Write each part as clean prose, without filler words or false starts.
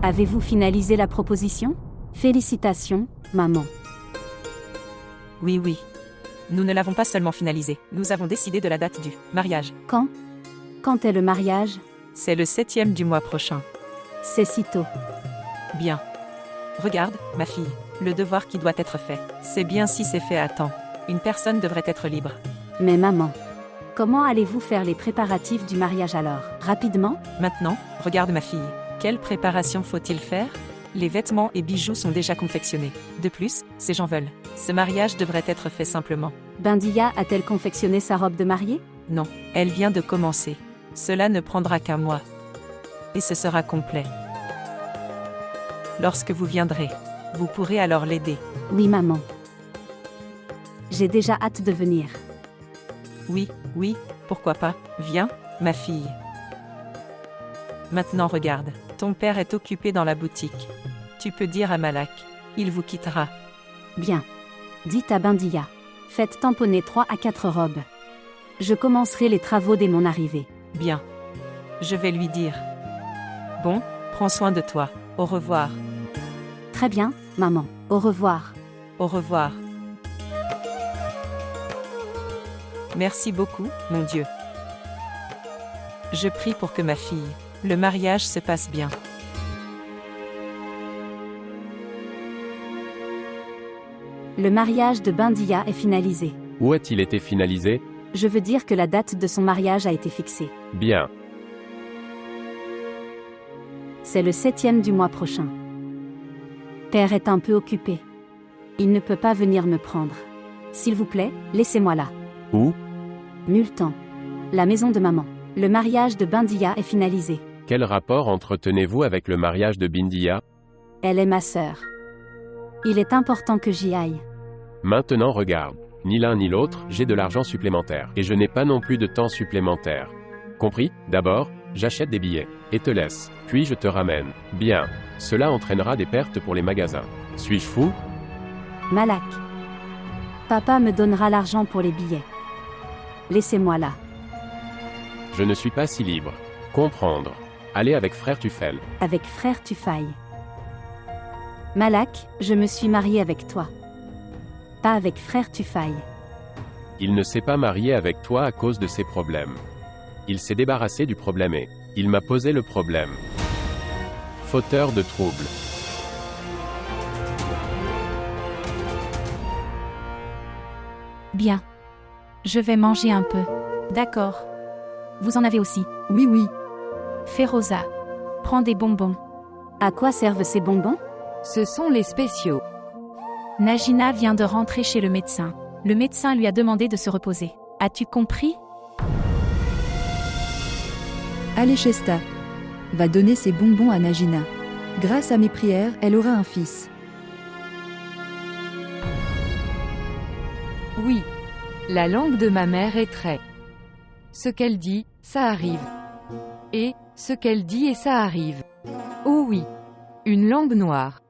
Avez-vous finalisé la proposition? Félicitations, maman. Oui, oui. Nous ne l'avons pas seulement finalisé, nous avons décidé de la date du mariage. Quand? Quand est le mariage? C'est le 7e du mois prochain. C'est si tôt. Bien. Regarde, ma fille, le devoir qui doit être fait. C'est bien si c'est fait à temps. Une personne devrait être libre. Mais maman, comment allez-vous faire les préparatifs du mariage alors? Rapidement? Maintenant, regarde ma fille. Quelle préparation faut-il faire? Les vêtements et bijoux sont déjà confectionnés. De plus, ces gens veulent. Ce mariage devrait être fait simplement. Bindiya a-t-elle confectionné sa robe de mariée? Non, elle vient de commencer. Cela ne prendra qu'un mois. Et ce sera complet. Lorsque vous viendrez, vous pourrez alors l'aider. Oui, maman. J'ai déjà hâte de venir. Oui, oui, pourquoi pas, viens, ma fille. Maintenant regarde, ton père est occupé dans la boutique. Tu peux dire à Malak, il vous quittera. Bien. Dites à Bindiya. Faites tamponner 3 à 4 robes. Je commencerai les travaux dès mon arrivée. Bien. Je vais lui dire. Bon, prends soin de toi. Au revoir. Très bien, maman. Au revoir. Au revoir. Merci beaucoup, mon Dieu. Je prie pour que ma fille, le mariage se passe bien. Le mariage de Bindiya est finalisé. Où a-t-il été finalisé? Je veux dire que la date de son mariage a été fixée. Bien. C'est le 7e du mois prochain. Père est un peu occupé. Il ne peut pas venir me prendre. S'il vous plaît, laissez-moi là. Où? Multan. La maison de maman. Le mariage de Bindiya est finalisé. Quel rapport entretenez-vous avec le mariage de Bindiya? Elle est ma sœur. Il est important que j'y aille. Maintenant regarde. Ni l'un ni l'autre, j'ai de l'argent supplémentaire. Et je n'ai pas non plus de temps supplémentaire. Compris? D'abord, j'achète des billets. Et te laisse. Puis je te ramène. Bien. Cela entraînera des pertes pour les magasins. Suis-je fou? Malak. Papa me donnera l'argent pour les billets. Laissez-moi là. Je ne suis pas si libre. Comprendre. Allez avec frère Tufel. Avec frère Tufail. Malak, je me suis mariée avec toi. Pas avec frère Tufail. Il ne s'est pas marié avec toi à cause de ses problèmes. Il s'est débarrassé du problème et il m'a posé le problème. Fauteur de troubles. Bien. Je vais manger un peu. D'accord. Vous en avez aussi? Oui, oui. Feroza. Prends des bonbons. À quoi servent ces bonbons? Ce sont les spéciaux. Najina vient de rentrer chez le médecin. Le médecin lui a demandé de se reposer. As-tu compris? Allez, Shesta. Va donner ses bonbons à Najina. Grâce à mes prières, elle aura un fils. Oui. La langue de ma mère est très. Ce qu'elle dit, ça arrive. Et, ce qu'elle dit et ça arrive. Oh oui. Une langue noire.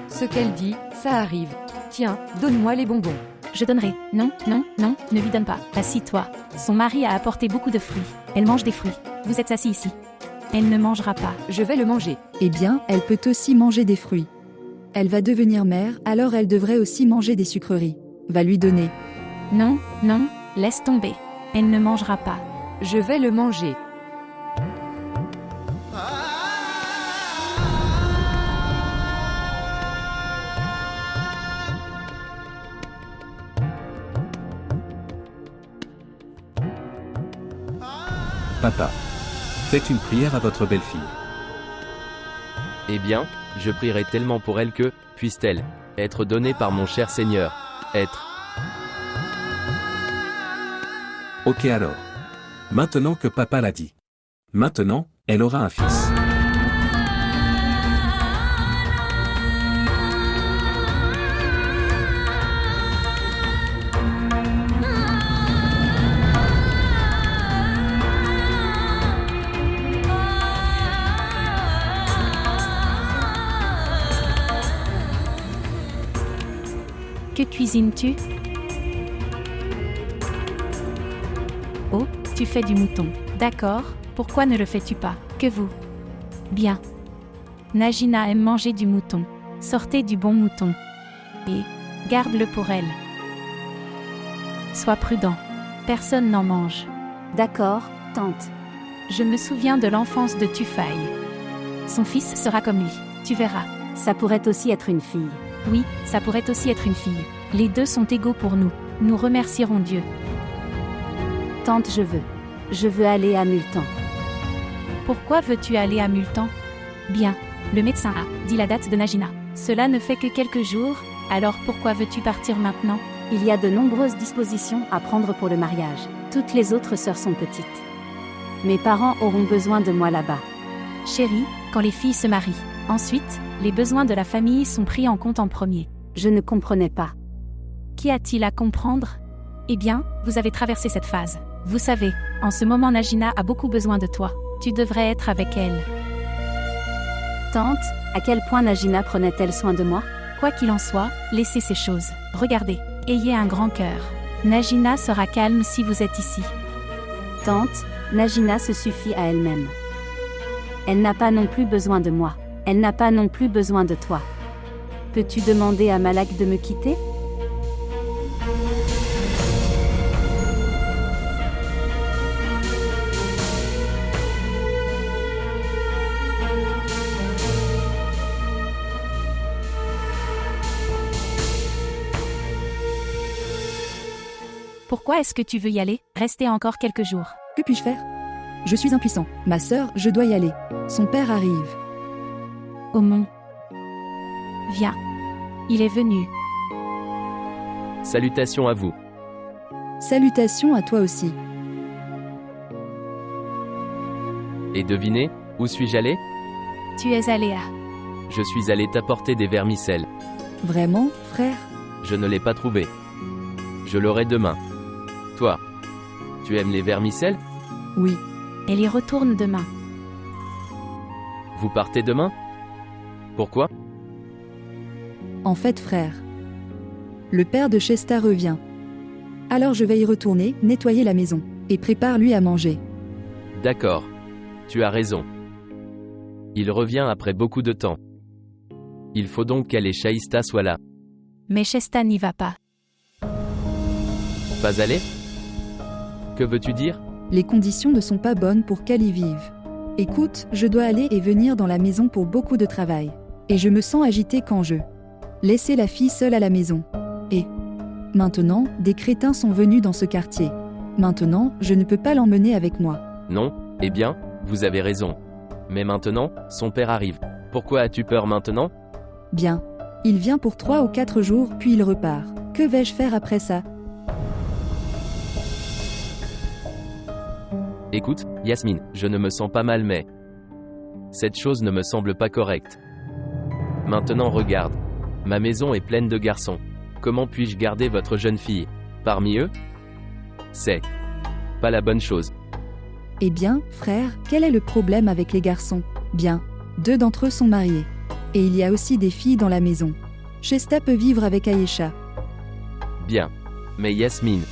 Ce qu'elle dit, ça arrive. Tiens, donne-moi les bonbons. Je donnerai. Non, non, non, ne lui donne pas. Assis-toi. Son mari a apporté beaucoup de fruits. Elle mange des fruits. Vous êtes assis ici. Elle ne mangera pas. Je vais le manger. Eh bien, elle peut aussi manger des fruits. Elle va devenir mère, alors elle devrait aussi manger des sucreries. Va lui donner. Non, non, laisse tomber. Elle ne mangera pas. Je vais le manger. Papa, faites une prière à votre belle-fille. Eh bien, je prierai tellement pour elle que, puisse-t-elle être donnée par mon cher Seigneur, être. Ok alors. Maintenant que papa l'a dit. Maintenant, elle aura un fils. Que cuisines-tu? Oh, tu fais du mouton. D'accord, pourquoi ne le fais-tu pas? Que vous. Bien. Najina aime manger du mouton. Sortez du bon mouton. Et garde-le pour elle. Sois prudent. Personne n'en mange. D'accord, tante. Je me souviens de l'enfance de Tufaï. Son fils sera comme lui. Tu verras. Ça pourrait aussi être une fille. Oui, ça pourrait aussi être une fille. Les deux sont égaux pour nous. Nous remercierons Dieu. Tante, je veux. Je veux aller à Multan. Pourquoi veux-tu aller à Multan? Bien. Le médecin a dit la date de Najina. Cela ne fait que quelques jours, alors pourquoi veux-tu partir maintenant? Il y a de nombreuses dispositions à prendre pour le mariage. Toutes les autres sœurs sont petites. Mes parents auront besoin de moi là-bas. Chérie, quand les filles se marient. Ensuite, les besoins de la famille sont pris en compte en premier. Je ne comprenais pas. Qu'y a-t-il à comprendre? Eh bien, vous avez traversé cette phase. Vous savez, en ce moment Najina a beaucoup besoin de toi. Tu devrais être avec elle. Tante, à quel point Najina prenait-elle soin de moi? Quoi qu'il en soit, laissez ces choses. Regardez, ayez un grand cœur. Najina sera calme si vous êtes ici. Tante, Najina se suffit à elle-même. Elle n'a pas non plus besoin de moi. Elle n'a pas non plus besoin de toi. Peux-tu demander à Malak de me quitter? Pourquoi est-ce que tu veux y aller? Rester encore quelques jours. Que puis-je faire? Je suis impuissant. Ma sœur, je dois y aller. Son père arrive. Aumont. Viens. Il est venu. Salutations à vous. Salutations à toi aussi. Et devinez, où suis-je allé? Tu es allé à... Je suis allé t'apporter des vermicelles. Vraiment, frère? Je ne l'ai pas trouvé. Je l'aurai demain. Toi, tu aimes les vermicelles? Oui. Elle y retourne demain. Vous partez demain? Pourquoi? En fait, frère. Le père de Chesta revient. Alors je vais y retourner, nettoyer la maison. Et prépare-lui à manger. D'accord. Tu as raison. Il revient après beaucoup de temps. Il faut donc qu'elle et Shaista soient là. Mais Chesta n'y va pas. Pas aller? Que veux-tu dire? Les conditions ne sont pas bonnes pour qu'elle y vive. Écoute, je dois aller et venir dans la maison pour beaucoup de travail. Et je me sens agité quand je... laisser la fille seule à la maison. Et... maintenant, des crétins sont venus dans ce quartier. Maintenant, je ne peux pas l'emmener avec moi. Non, eh bien, vous avez raison. Mais maintenant, son père arrive. Pourquoi as-tu peur maintenant? Bien. Il vient pour 3 ou 4 jours, puis il repart. Que vais-je faire après ça? Écoute, Yasmine, je ne me sens pas mal mais... cette chose ne me semble pas correcte. Maintenant regarde. Ma maison est pleine de garçons. Comment puis-je garder votre jeune fille parmi eux? C'est... pas la bonne chose. Eh bien, frère, quel est le problème avec les garçons? Bien. 2 d'entre eux sont mariés. Et il y a aussi des filles dans la maison. Chesta peut vivre avec Aïcha. Bien. Mais Yasmine...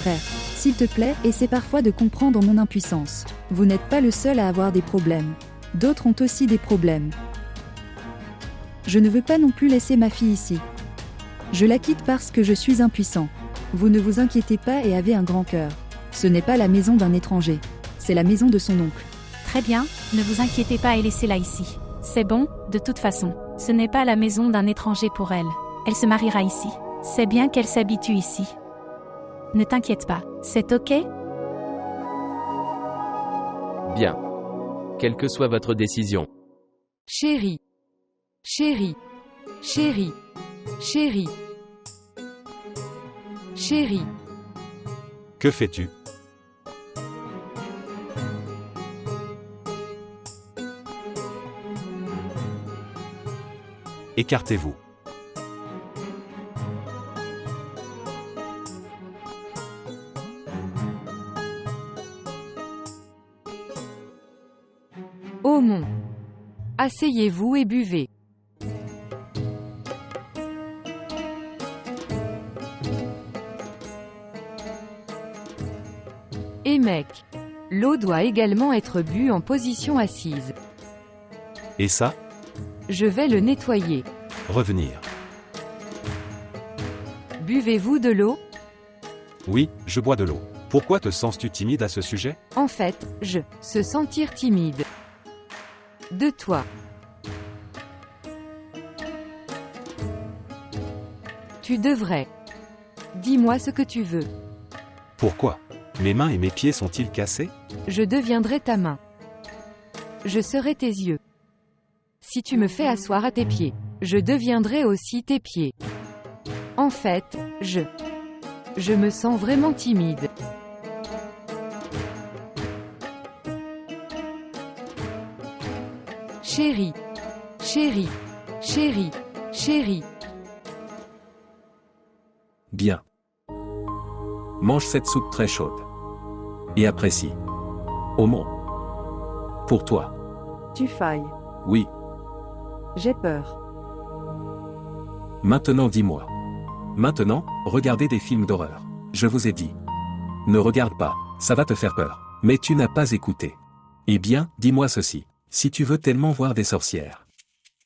Frère, s'il te plaît, essaie parfois de comprendre mon impuissance. Vous n'êtes pas le seul à avoir des problèmes. D'autres ont aussi des problèmes. Je ne veux pas non plus laisser ma fille ici. Je la quitte parce que je suis impuissant. Vous ne vous inquiétez pas et avez un grand cœur. Ce n'est pas la maison d'un étranger. C'est la maison de son oncle. Très bien, ne vous inquiétez pas et laissez-la ici. C'est bon, de toute façon. Ce n'est pas la maison d'un étranger pour elle. Elle se mariera ici. C'est bien qu'elle s'habitue ici. Ne t'inquiète pas, c'est ok? Bien. Quelle que soit votre décision. Chérie. Chérie. Chérie. Chérie. Chérie. Que fais-tu? Écartez-vous. Aumont. Asseyez-vous et buvez. Emek. L'eau doit également être bue en position assise. Et ça? Je vais le nettoyer. Revenir. Buvez-vous de l'eau? Oui, je bois de l'eau. Pourquoi te sens-tu timide à ce sujet? En fait, se sentir timide. De toi. Tu devrais. Dis-moi ce que tu veux. Pourquoi? Mes mains et mes pieds sont-ils cassés? Je deviendrai ta main. Je serai tes yeux. Si tu me fais asseoir à tes pieds, je deviendrai aussi tes pieds. En fait, je me sens vraiment timide. Chérie. Chérie. Chérie. Chérie. Bien. Mange cette soupe très chaude. Et apprécie. Aumont. Pour toi. Tu failles. Oui. J'ai peur. Maintenant dis-moi. Maintenant, regardez des films d'horreur. Je vous ai dit. Ne regarde pas, ça va te faire peur. Mais tu n'as pas écouté. Eh bien, dis-moi ceci. Si tu veux tellement voir des sorcières.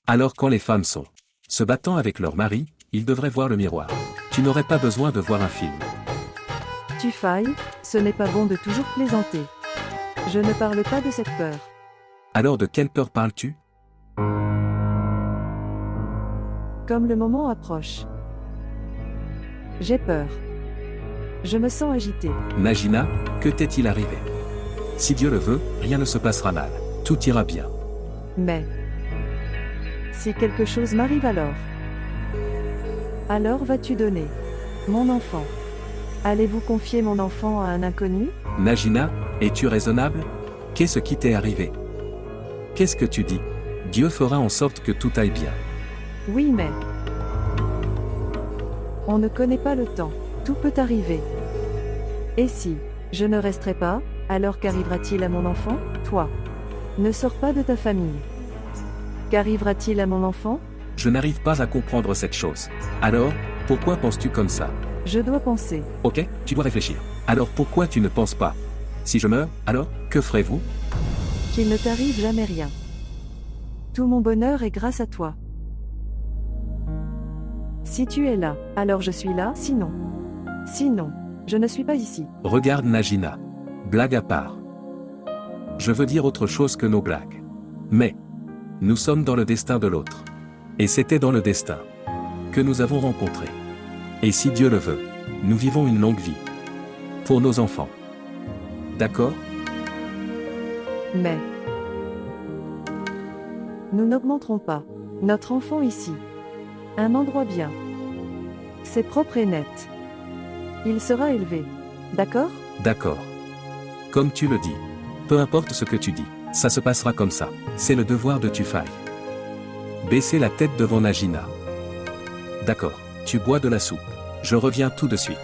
Alors quand les femmes se battant avec leur mari, ils devraient voir le miroir. Tu n'aurais pas besoin de voir un film. Tu failles, ce n'est pas bon de toujours plaisanter. Je ne parle pas de cette peur. Alors de quelle peur parles-tu? Comme le moment approche. J'ai peur. Je me sens agitée. Najina, que t'est-il arrivé? Si Dieu le veut, rien ne se passera mal. Tout ira bien. Mais si quelque chose m'arrive alors vas-tu donner mon enfant? Allez-vous confier mon enfant à un inconnu? Najina, es-tu raisonnable? Qu'est-ce qui t'est arrivé? Qu'est-ce que tu dis? Dieu fera en sorte que tout aille bien. Oui, mais on ne connaît pas le temps. Tout peut arriver. Et si je ne resterai pas, alors qu'arrivera-t-il à mon enfant? Toi, ne sors pas de ta famille. Qu'arrivera-t-il à mon enfant? Je n'arrive pas à comprendre cette chose. Alors, pourquoi penses-tu comme ça? Je dois penser. Ok, tu dois réfléchir. Alors pourquoi tu ne penses pas? Si je meurs, alors, que ferez-vous? Qu'il ne t'arrive jamais rien. Tout mon bonheur est grâce à toi. Si tu es là, alors je suis là, sinon, je ne suis pas ici. Regarde Najina. Blague à part. Je veux dire autre chose que nos blagues. Mais, nous sommes dans le destin de l'autre. Et c'était dans le destin que nous avons rencontré. Et si Dieu le veut, nous vivons une longue vie. Pour nos enfants. D'accord? Mais nous n'augmenterons pas notre enfant ici. Un endroit bien. C'est propre et net. Il sera élevé. D'accord? D'accord. Comme tu le dis. Peu importe ce que tu dis, ça se passera comme ça. C'est le devoir de Tufaï. Baisser la tête devant Najina. D'accord, tu bois de la soupe. Je reviens tout de suite.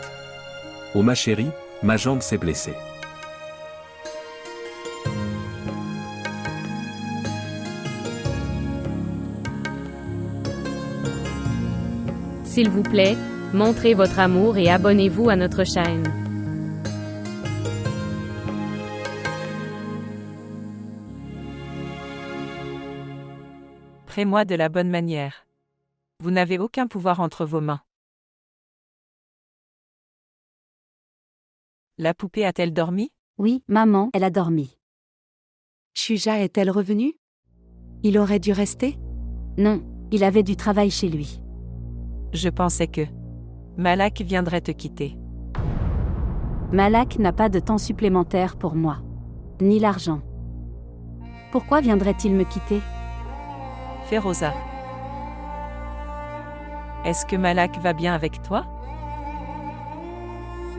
Oh ma chérie, ma jambe s'est blessée. S'il vous plaît, montrez votre amour et abonnez-vous à notre chaîne. Prends-moi de la bonne manière. Vous n'avez aucun pouvoir entre vos mains. La poupée a-t-elle dormi? Oui, maman, elle a dormi. Shuja est-elle revenue? Il aurait dû rester? Non, il avait du travail chez lui. Je pensais que Malak viendrait te quitter. Malak n'a pas de temps supplémentaire pour moi. Ni l'argent. Pourquoi viendrait-il me quitter? Feroza. Est-ce que Malak va bien avec toi?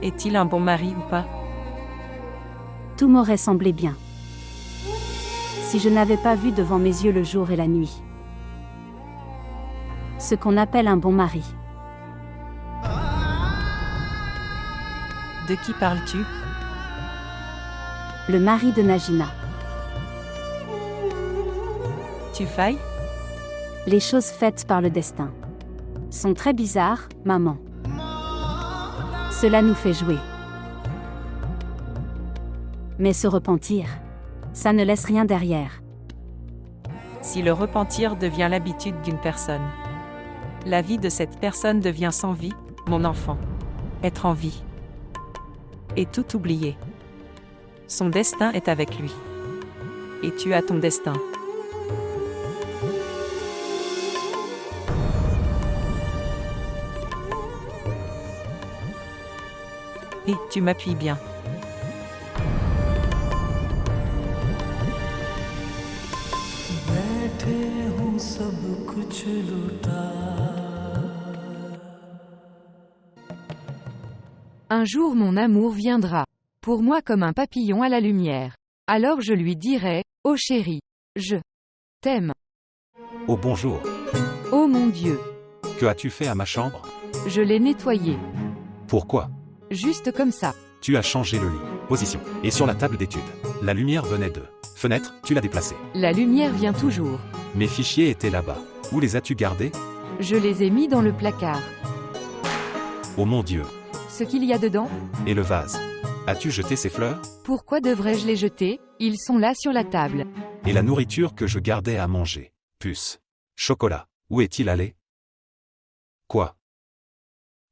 Est-il un bon mari ou pas? Tout m'aurait semblé bien. Si je n'avais pas vu devant mes yeux le jour et la nuit. Ce qu'on appelle un bon mari. De qui parles-tu? Le mari de Najina. Tufaï? Les choses faites par le destin sont très bizarres, maman. Cela nous fait jouer. Mais se repentir, ça ne laisse rien derrière. Si le repentir devient l'habitude d'une personne, la vie de cette personne devient sans vie, mon enfant. Être en vie. Et tout oublier. Son destin est avec lui. Et tu as ton destin. Et tu m'appuies bien. Un jour mon amour viendra. Pour moi comme un papillon à la lumière. Alors je lui dirai, oh chérie, je t'aime. Oh bonjour. Oh mon Dieu. Que as-tu fait à ma chambre? Je l'ai nettoyé. Pourquoi? Juste comme ça. Tu as changé le lit, position, et sur la table d'études. La lumière venait de fenêtre, tu l'as déplacée. La lumière vient toujours. Mes fichiers étaient là-bas. Où les as-tu gardés? Je les ai mis dans le placard. Oh mon Dieu. Ce qu'il y a dedans? Et le vase? As-tu jeté ces fleurs? Pourquoi devrais-je les jeter? Ils sont là sur la table. Et la nourriture que je gardais à manger? Puce. Chocolat. Où est-il allé? Quoi?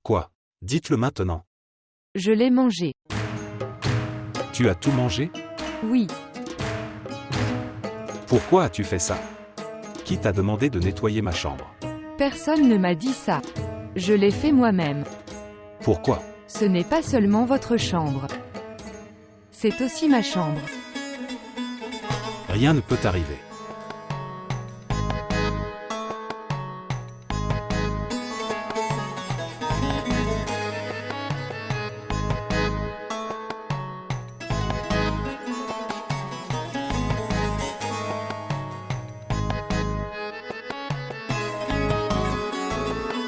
Quoi? Dites-le maintenant. Je l'ai mangé. Tu as tout mangé? Oui. Pourquoi as-tu fait ça? Qui t'a demandé de nettoyer ma chambre? Personne ne m'a dit ça. Je l'ai fait moi-même. Pourquoi? Ce n'est pas seulement votre chambre. C'est aussi ma chambre. Rien ne peut t'arriver.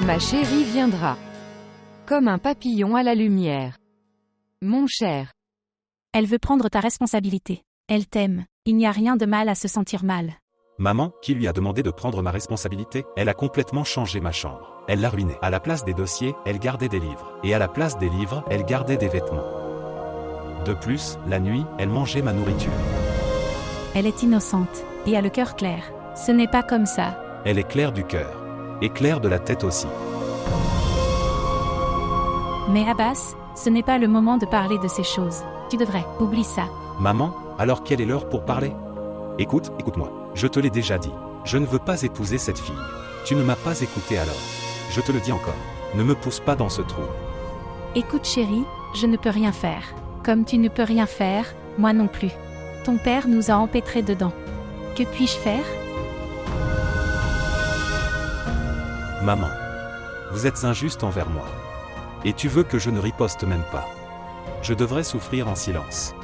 Ma chérie viendra. Comme un papillon à la lumière. Mon cher. Elle veut prendre ta responsabilité. Elle t'aime. Il n'y a rien de mal à se sentir mal. Maman, qui lui a demandé de prendre ma responsabilité, elle a complètement changé ma chambre. Elle l'a ruinée. À la place des dossiers, elle gardait des livres. Et à la place des livres, elle gardait des vêtements. De plus, la nuit, elle mangeait ma nourriture. Elle est innocente. Et a le cœur clair. Ce n'est pas comme ça. Elle est claire du cœur. Et claire de la tête aussi. Mais Abbas, ce n'est pas le moment de parler de ces choses. Tu devrais. Oublie ça. Maman, alors quelle est l'heure pour parler? Écoute-moi. Je te l'ai déjà dit. Je ne veux pas épouser cette fille. Tu ne m'as pas écouté alors. Je te le dis encore. Ne me pousse pas dans ce trou. Écoute chérie, je ne peux rien faire. Comme tu ne peux rien faire, moi non plus. Ton père nous a empêtrés dedans. Que puis-je faire? Maman. Vous êtes injuste envers moi. Et tu veux que je ne riposte même pas. Je devrais souffrir en silence.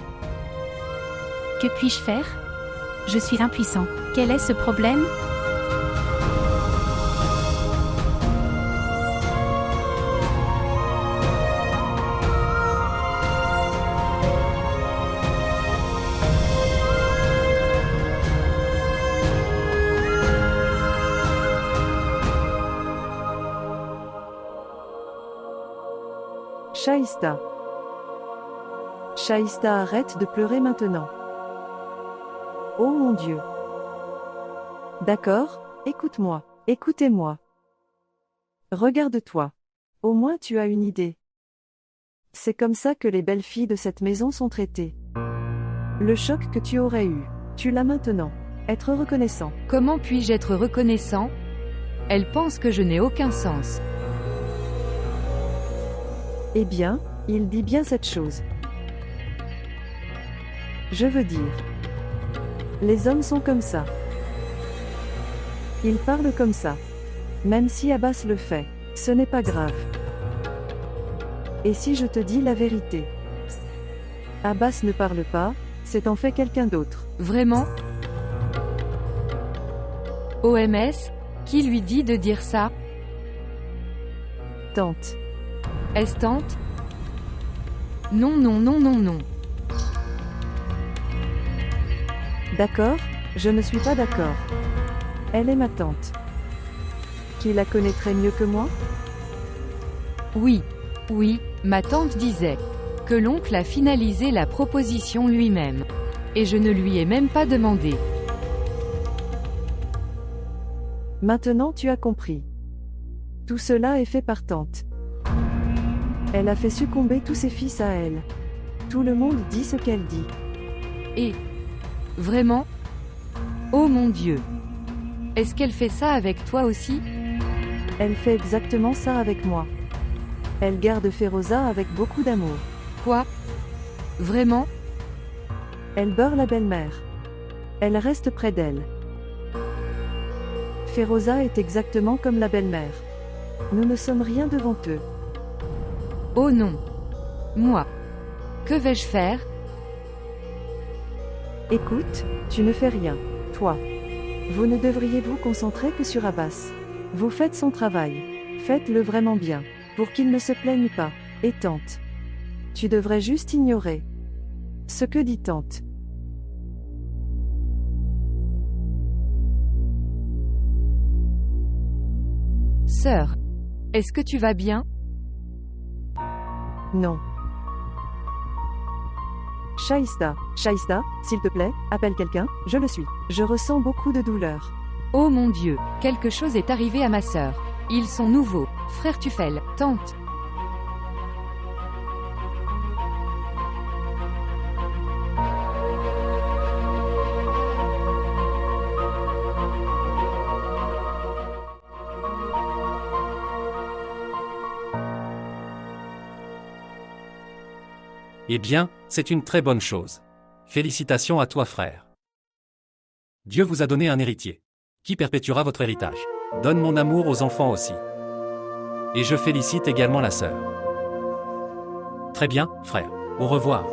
Que puis-je faire? Je suis impuissant. Quel est ce problème? Shaïsta. Shaïsta, arrête de pleurer maintenant. Oh mon Dieu. D'accord, écoute-moi, écoutez-moi. Regarde-toi. Au moins tu as une idée. C'est comme ça que les belles filles de cette maison sont traitées. Le choc que tu aurais eu, tu l'as maintenant. Être reconnaissant. Comment puis-je être reconnaissant? Elle pense que je n'ai aucun sens. Eh bien, il dit bien cette chose. Je veux dire. Les hommes sont comme ça. Ils parlent comme ça. Même si Abbas le fait, ce n'est pas grave. Et si je te dis la vérité? Abbas ne parle pas, c'est en fait quelqu'un d'autre. Vraiment? OMS? Qui lui dit de dire ça? Tante. Est-ce tante? Non, non, non, non, non. D'accord, je ne suis pas d'accord. Elle est ma tante. Qui la connaîtrait mieux que moi? Oui, ma tante disait que l'oncle a finalisé la proposition lui-même. Et je ne lui ai même pas demandé. Maintenant tu as compris. Tout cela est fait par tante. Elle a fait succomber tous ses fils à elle. Tout le monde dit ce qu'elle dit. Et... Vraiment? Oh mon Dieu. Est-ce qu'elle fait ça avec toi aussi? Elle fait exactement ça avec moi. Elle garde Feroza avec beaucoup d'amour. Quoi? Vraiment? Elle beurre la belle-mère. Elle reste près d'elle. Feroza est exactement comme la belle-mère. Nous ne sommes rien devant eux. Oh non. Moi. Que vais-je faire? Écoute, tu ne fais rien, toi. Vous ne devriez vous concentrer que sur Abbas. Vous faites son travail. Faites-le vraiment bien, pour qu'il ne se plaigne pas. Et tante. Tu devrais juste ignorer ce que dit tante. Sœur. Est-ce que tu vas bien? Non. Shaïsta, s'il te plaît, appelle quelqu'un, je le suis. Je ressens beaucoup de douleur. Oh mon Dieu, quelque chose est arrivé à ma sœur. Ils sont nouveaux. Frère Tufel, tante. Eh bien, c'est une très bonne chose. Félicitations à toi, frère. Dieu vous a donné un héritier, qui perpétuera votre héritage. Donne mon amour aux enfants aussi. Et je félicite également la sœur. Très bien, frère. Au revoir.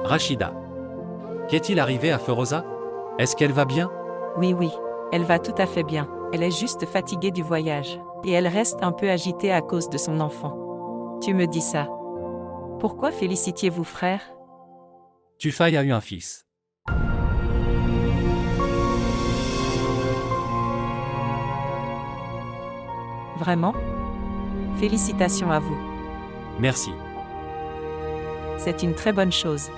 Rachida. Qu'est-il arrivé à Feroza? Est-ce qu'elle va bien? Oui, elle va tout à fait bien. Elle est juste fatiguée du voyage. Et elle reste un peu agitée à cause de son enfant. Tu me dis ça. Pourquoi félicitiez-vous, frère? Tufai a eu un fils. Vraiment? Félicitations à vous. Merci. C'est une très bonne chose.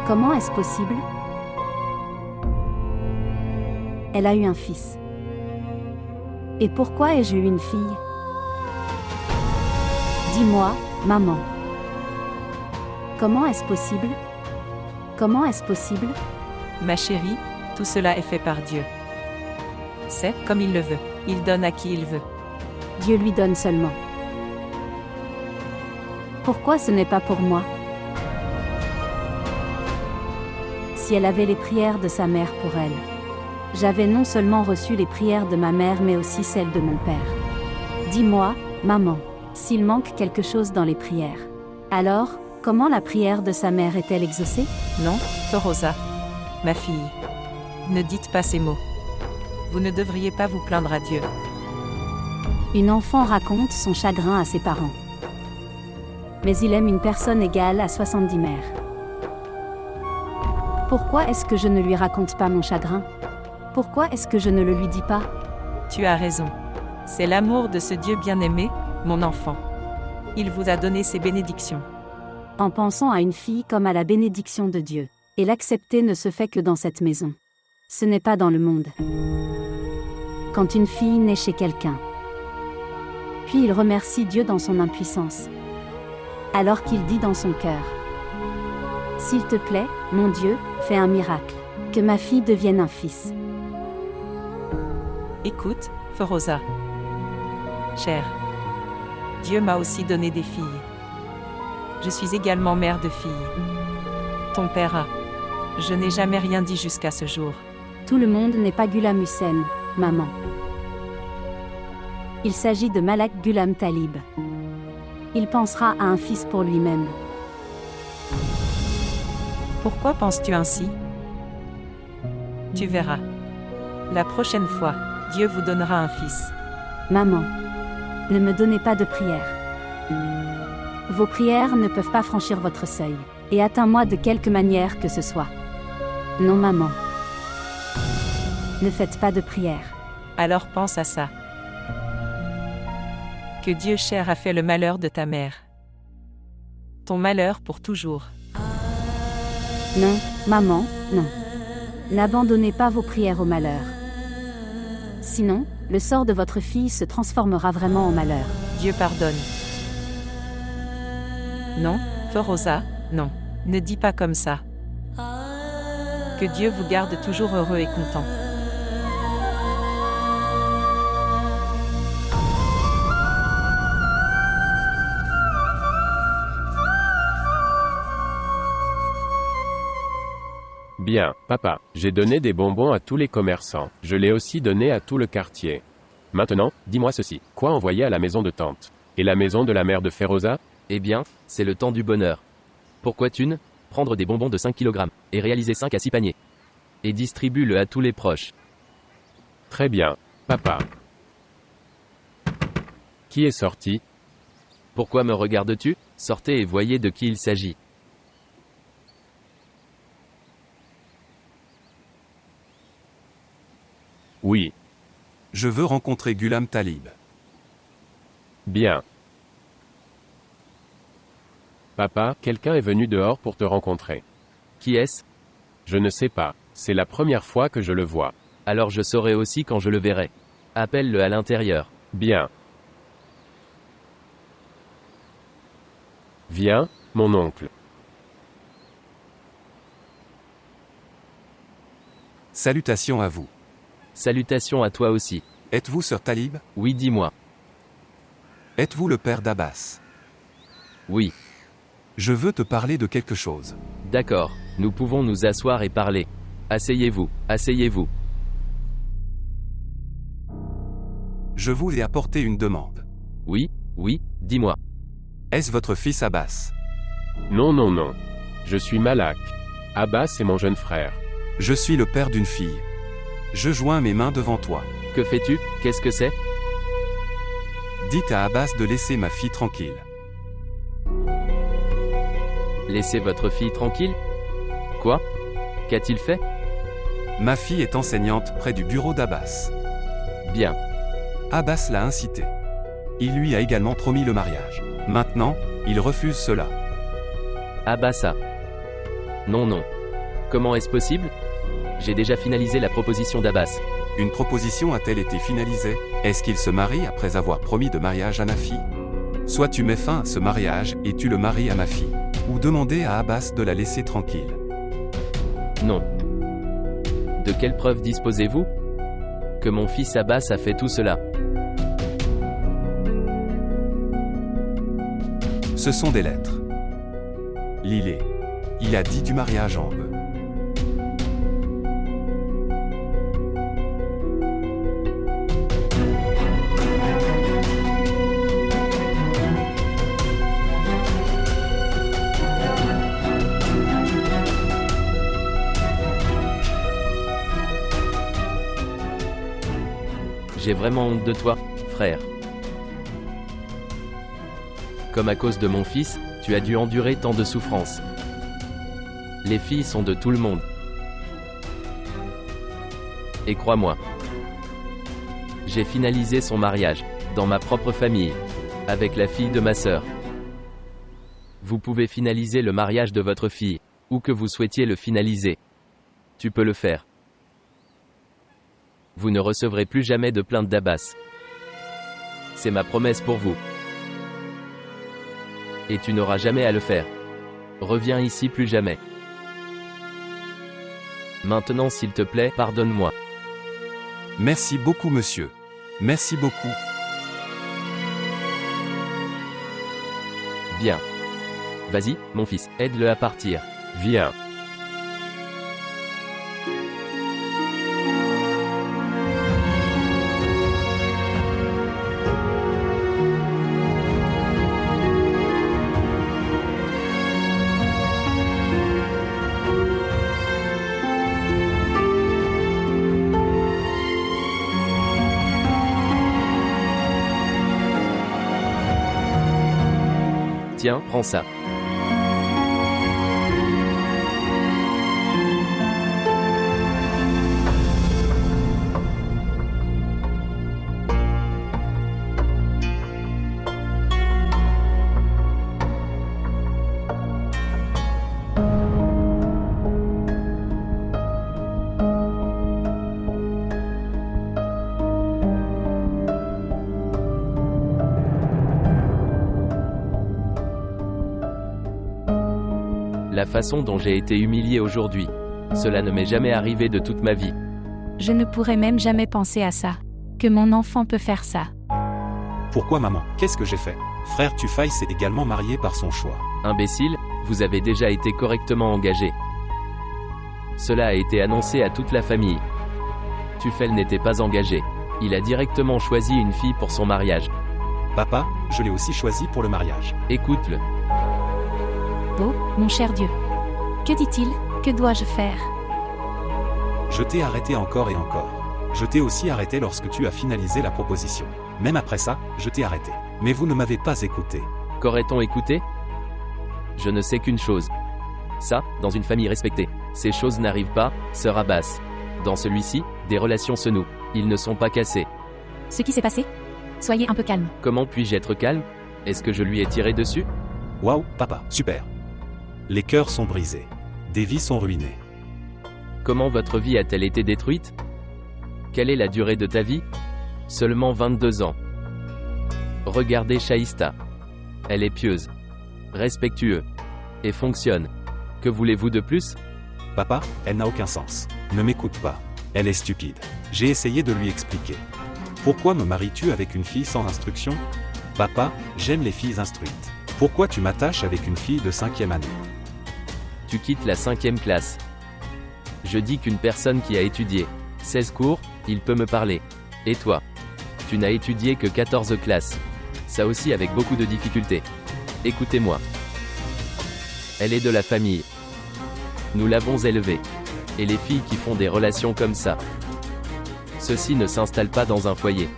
Comment est-ce possible? Elle a eu un fils. Et pourquoi ai-je eu une fille? Dis-moi, maman. Comment est-ce possible? Comment est-ce possible? Ma chérie, tout cela est fait par Dieu. C'est comme il le veut. Il donne à qui il veut. Dieu lui donne seulement. Pourquoi ce n'est pas pour moi? Si elle avait les prières de sa mère pour elle. J'avais non seulement reçu les prières de ma mère mais aussi celles de mon père. Dis-moi, maman, s'il manque quelque chose dans les prières. Alors, comment la prière de sa mère est-elle exaucée? Non, Feroza. Ma fille. Ne dites pas ces mots. Vous ne devriez pas vous plaindre à Dieu. Une enfant raconte son chagrin à ses parents. Mais il aime une personne égale à 70 mères. Pourquoi est-ce que je ne lui raconte pas mon chagrin? Pourquoi est-ce que je ne le lui dis pas? Tu as raison. C'est l'amour de ce Dieu bien-aimé, mon enfant. Il vous a donné ses bénédictions. En pensant à une fille comme à la bénédiction de Dieu. Et l'accepter ne se fait que dans cette maison. Ce n'est pas dans le monde. Quand une fille naît chez quelqu'un. Puis il remercie Dieu dans son impuissance. Alors qu'il dit dans son cœur. S'il te plaît, mon Dieu, fais un miracle. Que ma fille devienne un fils. Écoute, Feroza. Chère. Dieu m'a aussi donné des filles. Je suis également mère de filles. Ton père a. Je n'ai jamais rien dit jusqu'à ce jour. Tout le monde n'est pas Ghulam Hussein, maman. Il s'agit de Malak Ghulam Talib. Il pensera à un fils pour lui-même. Pourquoi penses-tu ainsi? Tu verras. La prochaine fois, Dieu vous donnera un fils. Maman, ne me donnez pas de prière. Vos prières ne peuvent pas franchir votre seuil. Et atteins-moi de quelque manière que ce soit. Non, maman. Ne faites pas de prière. Alors pense à ça. Que Dieu cher a fait le malheur de ta mère. Ton malheur pour toujours. Non, maman, non. N'abandonnez pas vos prières au malheur. Sinon, le sort de votre fille se transformera vraiment en malheur. Dieu pardonne. Non, Feroza, non. Ne dis pas comme ça. Que Dieu vous garde toujours heureux et content. Bien, papa, j'ai donné des bonbons à tous les commerçants. Je l'ai aussi donné à tout le quartier. Maintenant, dis-moi ceci. Quoi envoyer à la maison de tante? Et la maison de la mère de Feroza? Eh bien, c'est le temps du bonheur. Pourquoi thune? Prendre des bonbons de 5 kg, et réaliser 5 à 6 paniers. Et distribue-le à tous les proches. Très bien, papa. Qui est sorti? Pourquoi me regardes-tu? Sortez et voyez de qui il s'agit. Oui. Je veux rencontrer Ghulam Talib. Bien. Papa, quelqu'un est venu dehors pour te rencontrer. Qui est-ce? Je ne sais pas. C'est la première fois que je le vois. Alors je saurai aussi quand je le verrai. Appelle-le à l'intérieur. Bien. Viens, mon oncle. Salutations à vous. Salutations à toi aussi. Êtes-vous Sir Talib? Oui, dis-moi. Êtes-vous le père d'Abbas? Oui. Je veux te parler de quelque chose. D'accord, nous pouvons nous asseoir et parler. Asseyez-vous, asseyez-vous. Je vous ai apporté une demande. Oui, oui, dis-moi. Est-ce votre fils Abbas? Non, non, non. Je suis Malak. Abbas est mon jeune frère. Je suis le père d'une fille. Je joins mes mains devant toi. Que fais-tu? Qu'est-ce que c'est? Dites à Abbas de laisser ma fille tranquille. Laissez votre fille tranquille? Quoi? Qu'a-t-il fait? Ma fille est enseignante près du bureau d'Abbas. Bien. Abbas l'a incité. Il lui a également promis le mariage. Maintenant, il refuse cela. Abbassa. Non, non. Comment est-ce possible? J'ai déjà finalisé la proposition d'Abbas. Une proposition a-t-elle été finalisée? Est-ce qu'il se marie après avoir promis de mariage à ma fille? Soit tu mets fin à ce mariage et tu le maries à ma fille. Ou demandez à Abbas de la laisser tranquille. Non. De quelle preuve disposez-vous? Que mon fils Abbas a fait tout cela. Ce sont des lettres. Lis-les. Il a dit du mariage en eux. J'ai vraiment honte de toi, frère. Comme à cause de mon fils, tu as dû endurer tant de souffrances. Les filles sont de tout le monde. Et crois-moi, j'ai finalisé son mariage, dans ma propre famille, avec la fille de ma sœur. Vous pouvez finaliser le mariage de votre fille, ou que vous souhaitiez le finaliser. Tu peux le faire. Vous ne recevrez plus jamais de plainte d'Abbas. C'est ma promesse pour vous. Et tu n'auras jamais à le faire. Reviens ici plus jamais. Maintenant s'il te plaît, pardonne-moi. Merci beaucoup monsieur. Merci beaucoup. Bien. Vas-y, mon fils, aide-le à partir. Viens. Tiens, prends ça. La façon dont j'ai été humilié aujourd'hui. Cela ne m'est jamais arrivé de toute ma vie. Je ne pourrais même jamais penser à ça. Que mon enfant peut faire ça. Pourquoi maman? Qu'est-ce que j'ai fait? Frère Tufail s'est également marié par son choix. Imbécile, vous avez déjà été correctement engagé. Cela a été annoncé à toute la famille. Tufel n'était pas engagé. Il a directement choisi une fille pour son mariage. Papa, je l'ai aussi choisi pour le mariage. Écoute-le. Oh, mon cher Dieu. Que dit-il? Que dois-je faire? Je t'ai arrêté encore et encore. Je t'ai aussi arrêté lorsque tu as finalisé la proposition. Même après ça, je t'ai arrêté. Mais vous ne m'avez pas écouté. Qu'aurait-on écouté? Je ne sais qu'une chose. Ça, dans une famille respectée. Ces choses n'arrivent pas, sœur Abbas. Dans celui-ci, des relations se nouent. Ils ne sont pas cassés. Ce qui s'est passé? Soyez un peu calme. Comment puis-je être calme? Est-ce que je lui ai tiré dessus? Waouh, papa, super. Les cœurs sont brisés. Des vies sont ruinées. Comment votre vie a-t-elle été détruite? Quelle est la durée de ta vie? Seulement 22 ans. Regardez Shaïsta. Elle est pieuse, respectueuse, et fonctionne. Que voulez-vous de plus? Papa, elle n'a aucun sens. Ne m'écoute pas. Elle est stupide. J'ai essayé de lui expliquer. Pourquoi me maries-tu avec une fille sans instruction? Papa, j'aime les filles instruites. Pourquoi tu m'attaches avec une fille de 5e année? Tu quittes la 5e classe. Je dis qu'une personne qui a étudié 16 cours, il peut me parler. Et toi? Tu n'as étudié que 14 classes. Ça aussi avec beaucoup de difficultés. Écoutez-moi. Elle est de la famille. Nous l'avons élevée. Et les filles qui font des relations comme ça, ceci ne s'installe pas dans un foyer.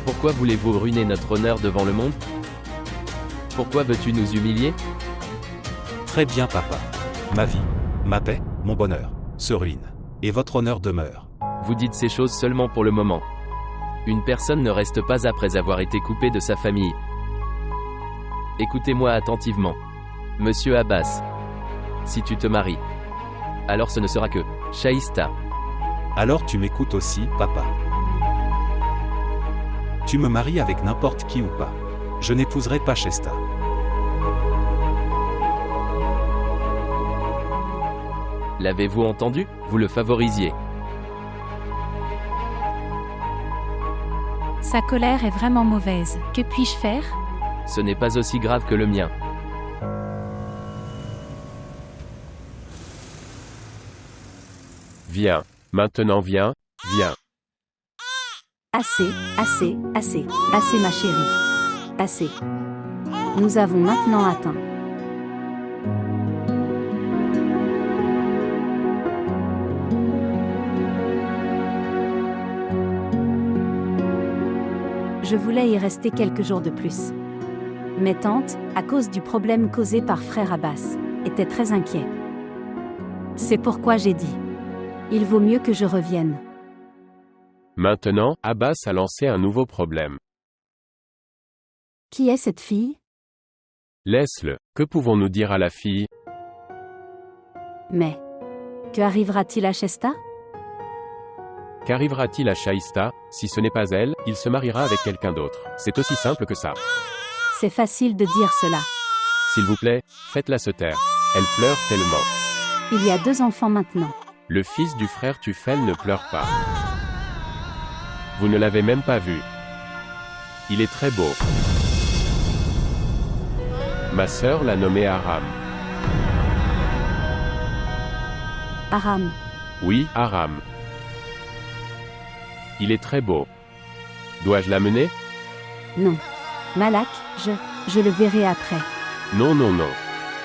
Pourquoi voulez-vous ruiner notre honneur devant le monde? Pourquoi veux-tu nous humilier? Très bien papa. Ma vie, ma paix, mon bonheur, se ruinent. Et votre honneur demeure. Vous dites ces choses seulement pour le moment. Une personne ne reste pas après avoir été coupée de sa famille. Écoutez-moi attentivement. Monsieur Abbas. Si tu te maries, alors ce ne sera que Shaïsta. Alors tu m'écoutes aussi, papa. Tu me maries avec n'importe qui ou pas. Je n'épouserai pas Shaïsta. L'avez-vous entendu? Vous le favorisiez. Sa colère est vraiment mauvaise. Que puis-je faire? Ce n'est pas aussi grave que le mien. Viens. Maintenant viens, viens. Assez, assez, assez, assez ma chérie. Assez. Nous avons maintenant atteint. Je voulais y rester quelques jours de plus. Mes tantes, à cause du problème causé par frère Abbas, étaient très inquiets. C'est pourquoi j'ai dit: il vaut mieux que je revienne. Maintenant, Abbas a lancé un nouveau problème. Qui est cette fille? Laisse-le. Que pouvons-nous dire à la fille? Mais que arrivera-t-il à Shaïsta? Qu'arrivera-t-il à Shaïsta? Si ce n'est pas elle, il se mariera avec quelqu'un d'autre. C'est aussi simple que ça. C'est facile de dire cela. S'il vous plaît, faites-la se taire. Elle pleure tellement. Il y a 2 enfants maintenant. Le fils du frère Tufel ne pleure pas. Vous ne l'avez même pas vu. Il est très beau. Ma sœur l'a nommé Aram. Aram. Oui, Aram. Il est très beau. Dois-je l'amener? Non. Malak, je le verrai après. Non, non, non.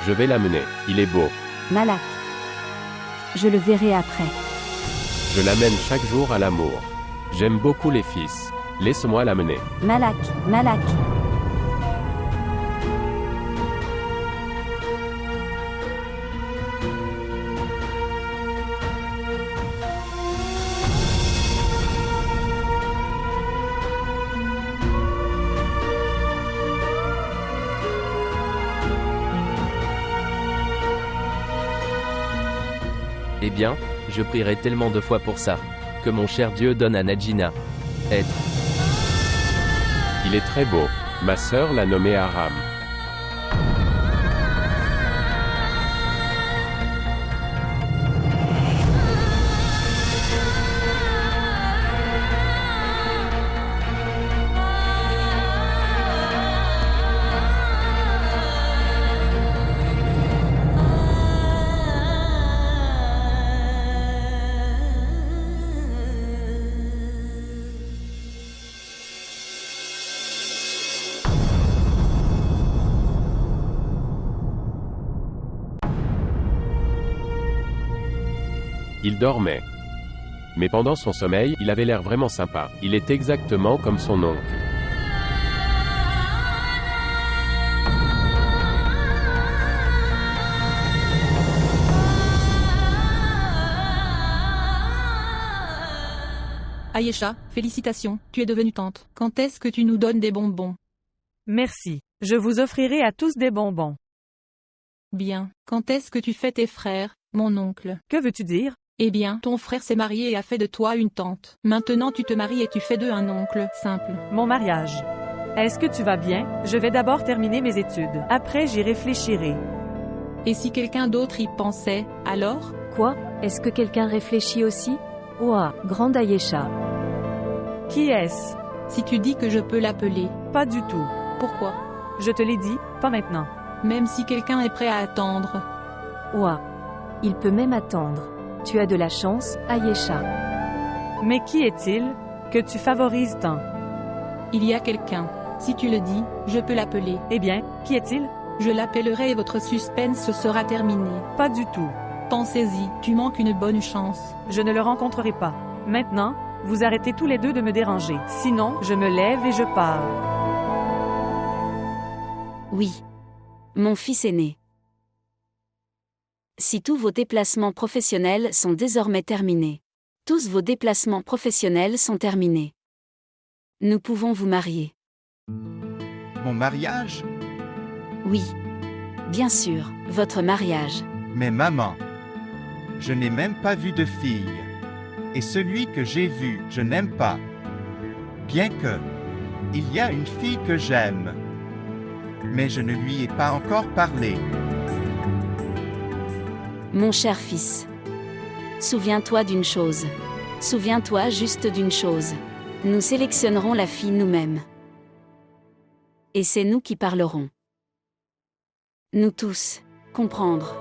Je vais l'amener. Il est beau. Malak. Je le verrai après. Je l'amène chaque jour à l'amour. J'aime beaucoup les fils. Laisse-moi l'amener. Malak, Malak. Eh bien, je prierai tellement de fois pour ça. Que mon cher Dieu donne à Najina. Être. Il est très beau. Ma sœur l'a nommé Aram. Il dormait. Mais pendant son sommeil, il avait l'air vraiment sympa. Il est exactement comme son oncle. Ayesha, félicitations, tu es devenue tante. Quand est-ce que tu nous donnes des bonbons? Merci. Je vous offrirai à tous des bonbons. Bien. Quand est-ce que tu fais tes frères, mon oncle? Que veux-tu dire? Eh bien, ton frère s'est marié et a fait de toi une tante. Maintenant tu te maries et tu fais d'eux un oncle, simple. Mon mariage. Est-ce que tu vas bien? Je vais d'abord terminer mes études. Après j'y réfléchirai. Et si quelqu'un d'autre y pensait, alors? Quoi? Est-ce que quelqu'un réfléchit aussi? Ouah, grande Ayesha. Qui est-ce? Si tu dis que je peux l'appeler. Pas du tout. Pourquoi? Je te l'ai dit, pas maintenant. Même si quelqu'un est prêt à attendre. Ouah. Il peut même attendre. Tu as de la chance, Ayesha. Mais qui est-il, que tu favorises tant? Il y a quelqu'un. Si tu le dis, je peux l'appeler. Eh bien, qui est-il? Je l'appellerai et votre suspense sera terminé. Pas du tout. Pensez-y, tu manques une bonne chance. Je ne le rencontrerai pas. Maintenant, vous arrêtez tous les deux de me déranger. Sinon, je me lève et je pars. Oui. Mon fils aîné. Si tous vos déplacements professionnels sont désormais terminés. Tous vos déplacements professionnels sont terminés. Nous pouvons vous marier. Mon mariage? Oui. Bien sûr, votre mariage. Mais maman, je n'ai même pas vu de fille. Et celui que j'ai vu, je n'aime pas. Bien que, il y a une fille que j'aime. Mais je ne lui ai pas encore parlé. Mon cher fils. Souviens-toi d'une chose. Souviens-toi juste d'une chose. Nous sélectionnerons la fille nous-mêmes. Et c'est nous qui parlerons. Nous tous. Comprendre.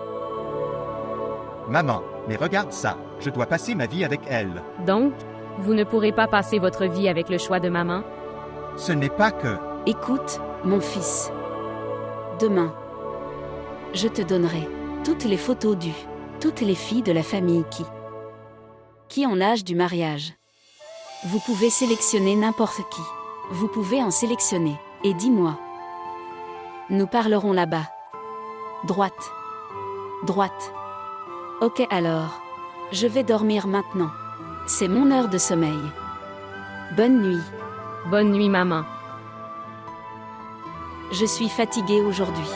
Maman, mais regarde ça, je dois passer ma vie avec elle. Donc, vous ne pourrez pas passer votre vie avec le choix de maman? Ce n'est pas que... Écoute, mon fils. Demain, je te donnerai toutes les photos toutes les filles de la famille qui ont l'âge du mariage. Vous pouvez sélectionner n'importe qui. Vous pouvez en sélectionner. Et dis-moi. Nous parlerons là-bas. Droite. Droite. Ok alors. Je vais dormir maintenant. C'est mon heure de sommeil. Bonne nuit. Bonne nuit, maman. Je suis fatiguée aujourd'hui.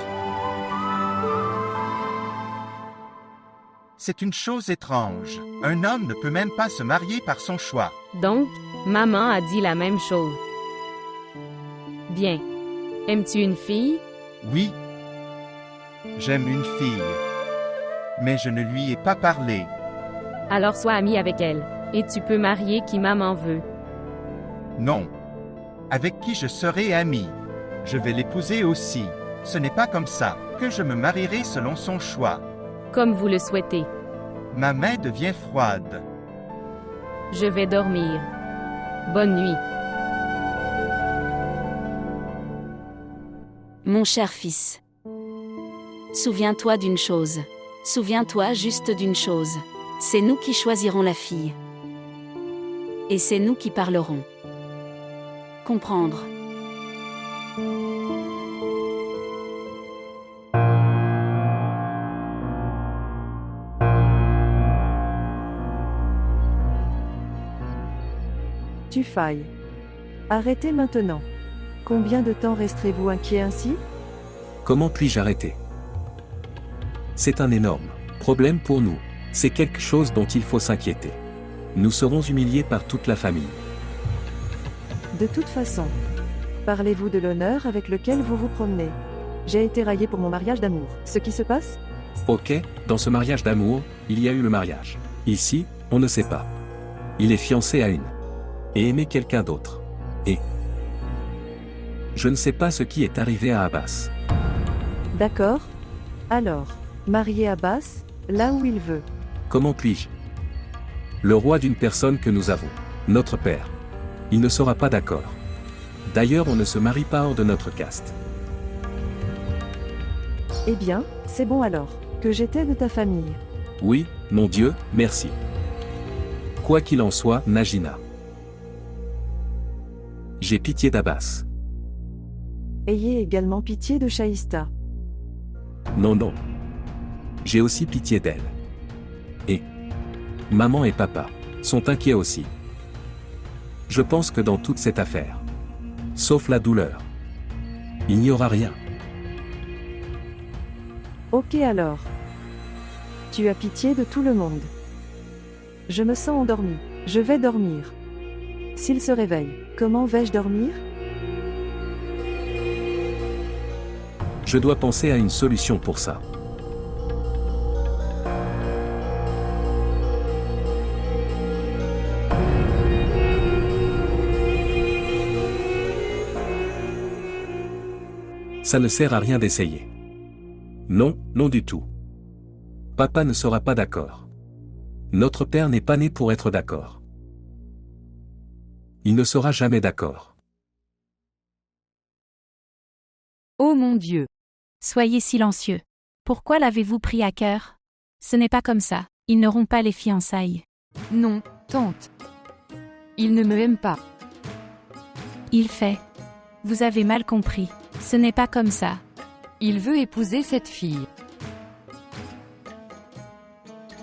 C'est une chose étrange. Un homme ne peut même pas se marier par son choix. Donc, maman a dit la même chose. Bien. Aimes-tu une fille? Oui. J'aime une fille. Mais je ne lui ai pas parlé. Alors sois ami avec elle. Et tu peux marier qui maman veut. Non. Avec qui je serai ami. Je vais l'épouser aussi. Ce n'est pas comme ça que je me marierai selon son choix. Comme vous le souhaitez. Ma main devient froide. Je vais dormir. Bonne nuit. Mon cher fils. Souviens-toi d'une chose. Souviens-toi juste d'une chose. C'est nous qui choisirons la fille. Et c'est nous qui parlerons. Comprendre. Tu failles. Arrêtez maintenant. Combien de temps resterez-vous inquiet ainsi? Comment puis-je arrêter? C'est un énorme problème pour nous. C'est quelque chose dont il faut s'inquiéter. Nous serons humiliés par toute la famille. De toute façon. Parlez-vous de l'honneur avec lequel vous vous promenez? J'ai été raillée pour mon mariage d'amour. Ce qui se passe? Ok, dans ce mariage d'amour, il y a eu le mariage. Ici, on ne sait pas. Il est fiancé à une. Et aimer quelqu'un d'autre. Et je ne sais pas ce qui est arrivé à Abbas. D'accord. Alors, marier Abbas, là où il veut. Comment puis-je? Le roi d'une personne que nous avons, notre père. Il ne sera pas d'accord. D'ailleurs, on ne se marie pas hors de notre caste. Eh bien, c'est bon alors, que j'étais de ta famille. Oui, mon Dieu, merci. Quoi qu'il en soit, Najina. J'ai pitié d'Abbas. Ayez également pitié de Shaïsta. Non, non. J'ai aussi pitié d'elle. Et maman et papa sont inquiets aussi. Je pense que dans toute cette affaire, sauf la douleur, il n'y aura rien. Ok alors. Tu as pitié de tout le monde. Je me sens endormi. Je vais dormir. S'il se réveille, comment vais-je dormir? Je dois penser à une solution pour ça. Ça ne sert à rien d'essayer. Non, non du tout. Papa ne sera pas d'accord. Notre père n'est pas né pour être d'accord. Il ne sera jamais d'accord. Oh mon Dieu! Soyez silencieux. Pourquoi l'avez-vous pris à cœur? Ce n'est pas comme ça. Ils n'auront pas les fiançailles. Non, tante. Il ne me aime pas. Il fait. Vous avez mal compris. Ce n'est pas comme ça. Il veut épouser cette fille.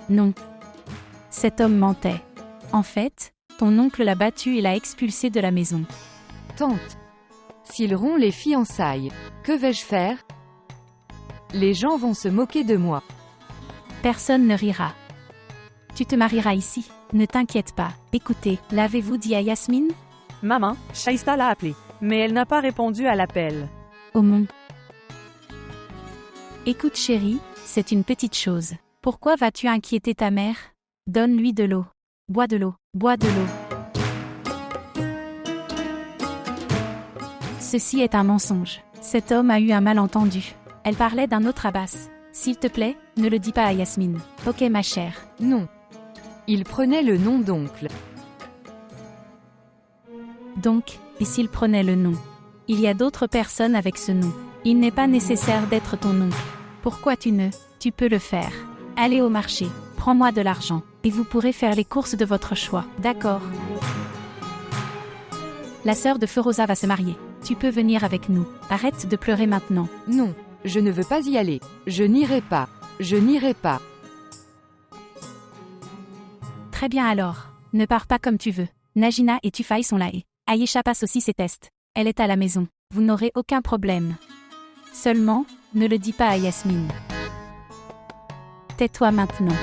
Non. Cet homme mentait. En fait, ton oncle l'a battu et l'a expulsé de la maison. Tante. S'ils rompt les fiançailles, que vais-je faire? Les gens vont se moquer de moi. Personne ne rira. Tu te marieras ici. Ne t'inquiète pas. Écoutez, l'avez-vous dit à Yasmine? Maman, Shaïsta l'a appelée, mais elle n'a pas répondu à l'appel. Oh mon. Écoute chérie, c'est une petite chose. Pourquoi vas-tu inquiéter ta mère? Donne-lui de l'eau. Bois de l'eau. Bois de l'eau. Ceci est un mensonge. Cet homme a eu un malentendu. Elle parlait d'un autre Abbas. S'il te plaît, ne le dis pas à Yasmine. Ok ma chère. Non. Il prenait le nom d'oncle. Donc, et s'il prenait le nom? Il y a d'autres personnes avec ce nom. Il n'est pas nécessaire d'être ton oncle. Pourquoi tu peux le faire. Allez au marché, prends-moi de l'argent, et vous pourrez faire les courses de votre choix. D'accord. La sœur de Feroza va se marier. Tu peux venir avec nous. Arrête de pleurer maintenant. Non, je ne veux pas y aller. Je n'irai pas. Je n'irai pas. Très bien alors. Ne pars pas comme tu veux. Najina et Tufaï sont là et Aïcha passe aussi ses tests. Elle est à la maison. Vous n'aurez aucun problème. Seulement, ne le dis pas à Yasmine. Tais-toi maintenant.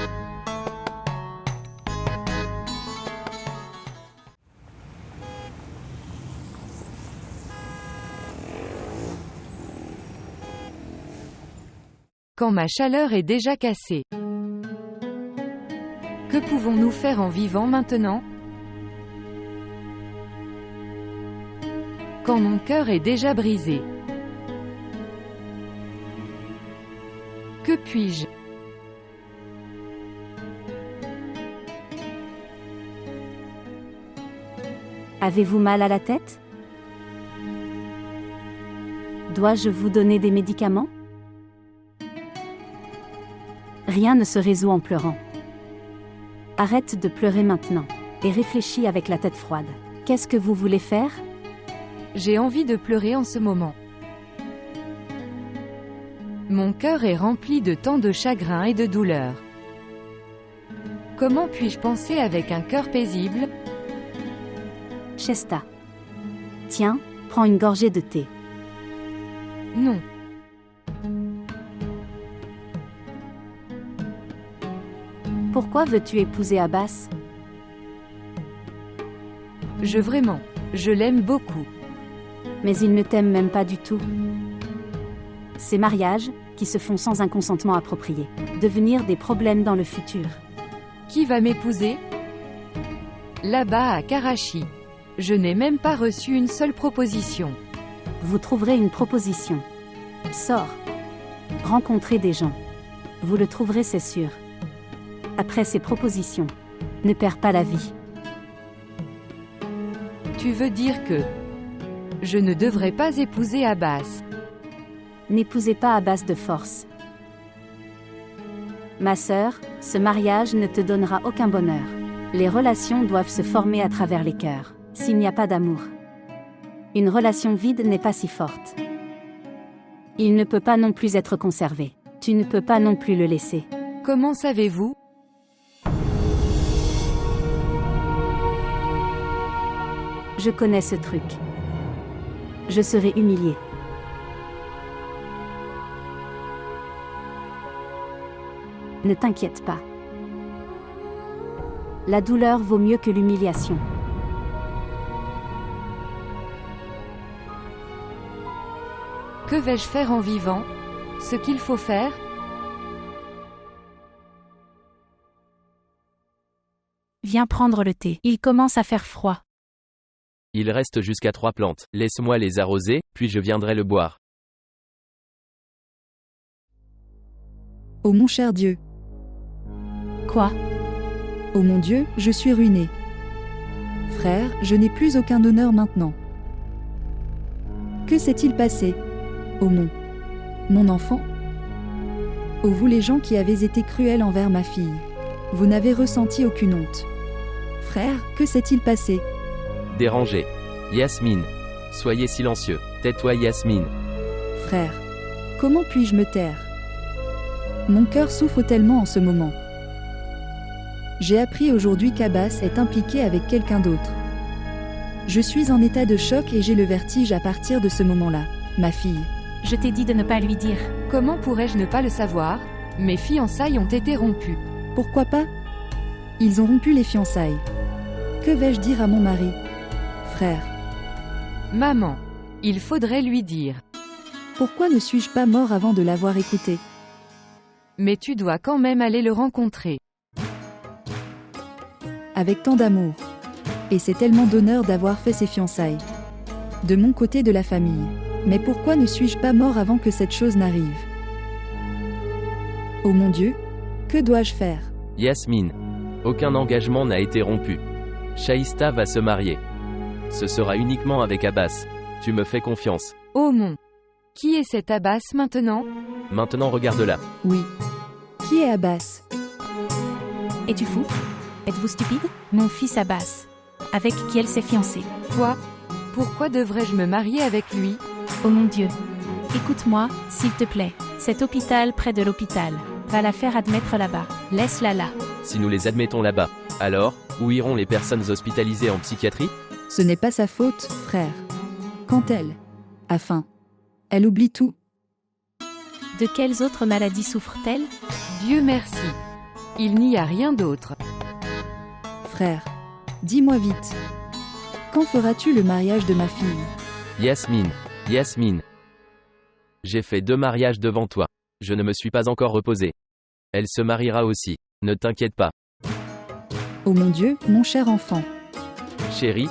Quand ma chaleur est déjà cassée. Que pouvons-nous faire en vivant maintenant? Quand mon cœur est déjà brisé. Que puis-je? Avez-vous mal à la tête? Dois-je vous donner des médicaments? Rien ne se résout en pleurant. Arrête de pleurer maintenant, et réfléchis avec la tête froide. Qu'est-ce que vous voulez faire? J'ai envie de pleurer en ce moment. Mon cœur est rempli de tant de chagrin et de douleur. Comment puis-je penser avec un cœur paisible? Shesta. Tiens, prends une gorgée de thé. Non. Pourquoi veux-tu épouser Abbas? Je l'aime beaucoup. Mais il ne t'aime même pas du tout. Ces mariages, qui se font sans un consentement approprié, devenir des problèmes dans le futur. Qui va m'épouser? Là-bas à Karachi. Je n'ai même pas reçu une seule proposition. Vous trouverez une proposition. Sors. Rencontrez des gens. Vous le trouverez, c'est sûr. Après ces propositions, ne perds pas la vie. Tu veux dire que je ne devrais pas épouser Abbas? N'épousez pas Abbas de force. Ma sœur, ce mariage ne te donnera aucun bonheur. Les relations doivent se former à travers les cœurs. S'il n'y a pas d'amour, une relation vide n'est pas si forte. Il ne peut pas non plus être conservé. Tu ne peux pas non plus le laisser. Comment savez-vous? Je connais ce truc. Je serai humilié. Ne t'inquiète pas. La douleur vaut mieux que l'humiliation. Que vais-je faire en vivant? Ce qu'il faut faire? Viens prendre le thé. Il commence à faire froid. Il reste jusqu'à 3 plantes. Laisse-moi les arroser, puis je viendrai le boire. Oh mon cher Dieu. Quoi? Oh mon Dieu, je suis ruiné. Frère, je n'ai plus aucun honneur maintenant. Que s'est-il passé? Oh mon enfant? Oh vous les gens qui avez été cruels envers ma fille. Vous n'avez ressenti aucune honte. Frère, que s'est-il passé? Dérangé. Yasmine. Soyez silencieux. Tais-toi Yasmine. Frère, comment puis-je me taire? Mon cœur souffre tellement en ce moment. J'ai appris aujourd'hui qu'Abbas est impliqué avec quelqu'un d'autre. Je suis en état de choc et j'ai le vertige à partir de ce moment-là. Ma fille. Je t'ai dit de ne pas lui dire. Comment pourrais-je ne pas le savoir? Mes fiançailles ont été rompues. Pourquoi pas? Ils ont rompu les fiançailles. Que vais-je dire à mon mari? Frère. Maman. Il faudrait lui dire. Pourquoi ne suis-je pas mort avant de l'avoir écouté? Mais tu dois quand même aller le rencontrer. Avec tant d'amour. Et c'est tellement d'honneur d'avoir fait ces fiançailles. De mon côté de la famille. Mais pourquoi ne suis-je pas mort avant que cette chose n'arrive? Oh mon Dieu, que dois-je faire? Yasmine. Aucun engagement n'a été rompu. Shaïsta va se marier. Ce sera uniquement avec Abbas. Tu me fais confiance. Oh mon. Qui est cet Abbas maintenant? Maintenant regarde-la. Oui. Qui est Abbas? Es-tu fou? Êtes-vous stupide? Mon fils Abbas. Avec qui elle s'est fiancée. Quoi? Pourquoi devrais-je me marier avec lui? Oh mon Dieu. Écoute-moi, s'il te plaît. Cet hôpital près de l'hôpital. Va la faire admettre là-bas. Laisse-la là. Si nous les admettons là-bas, alors, où iront les personnes hospitalisées en psychiatrie? Ce n'est pas sa faute, frère. Quand elle a faim, elle oublie tout. De quelles autres maladies souffre-t-elle? Dieu merci. Il n'y a rien d'autre. Frère, dis-moi vite. Quand feras-tu le mariage de ma fille? Yasmine. Yasmine. J'ai fait 2 mariages devant toi. Je ne me suis pas encore reposé. Elle se mariera aussi. Ne t'inquiète pas. Oh mon Dieu, mon cher enfant. Chérie,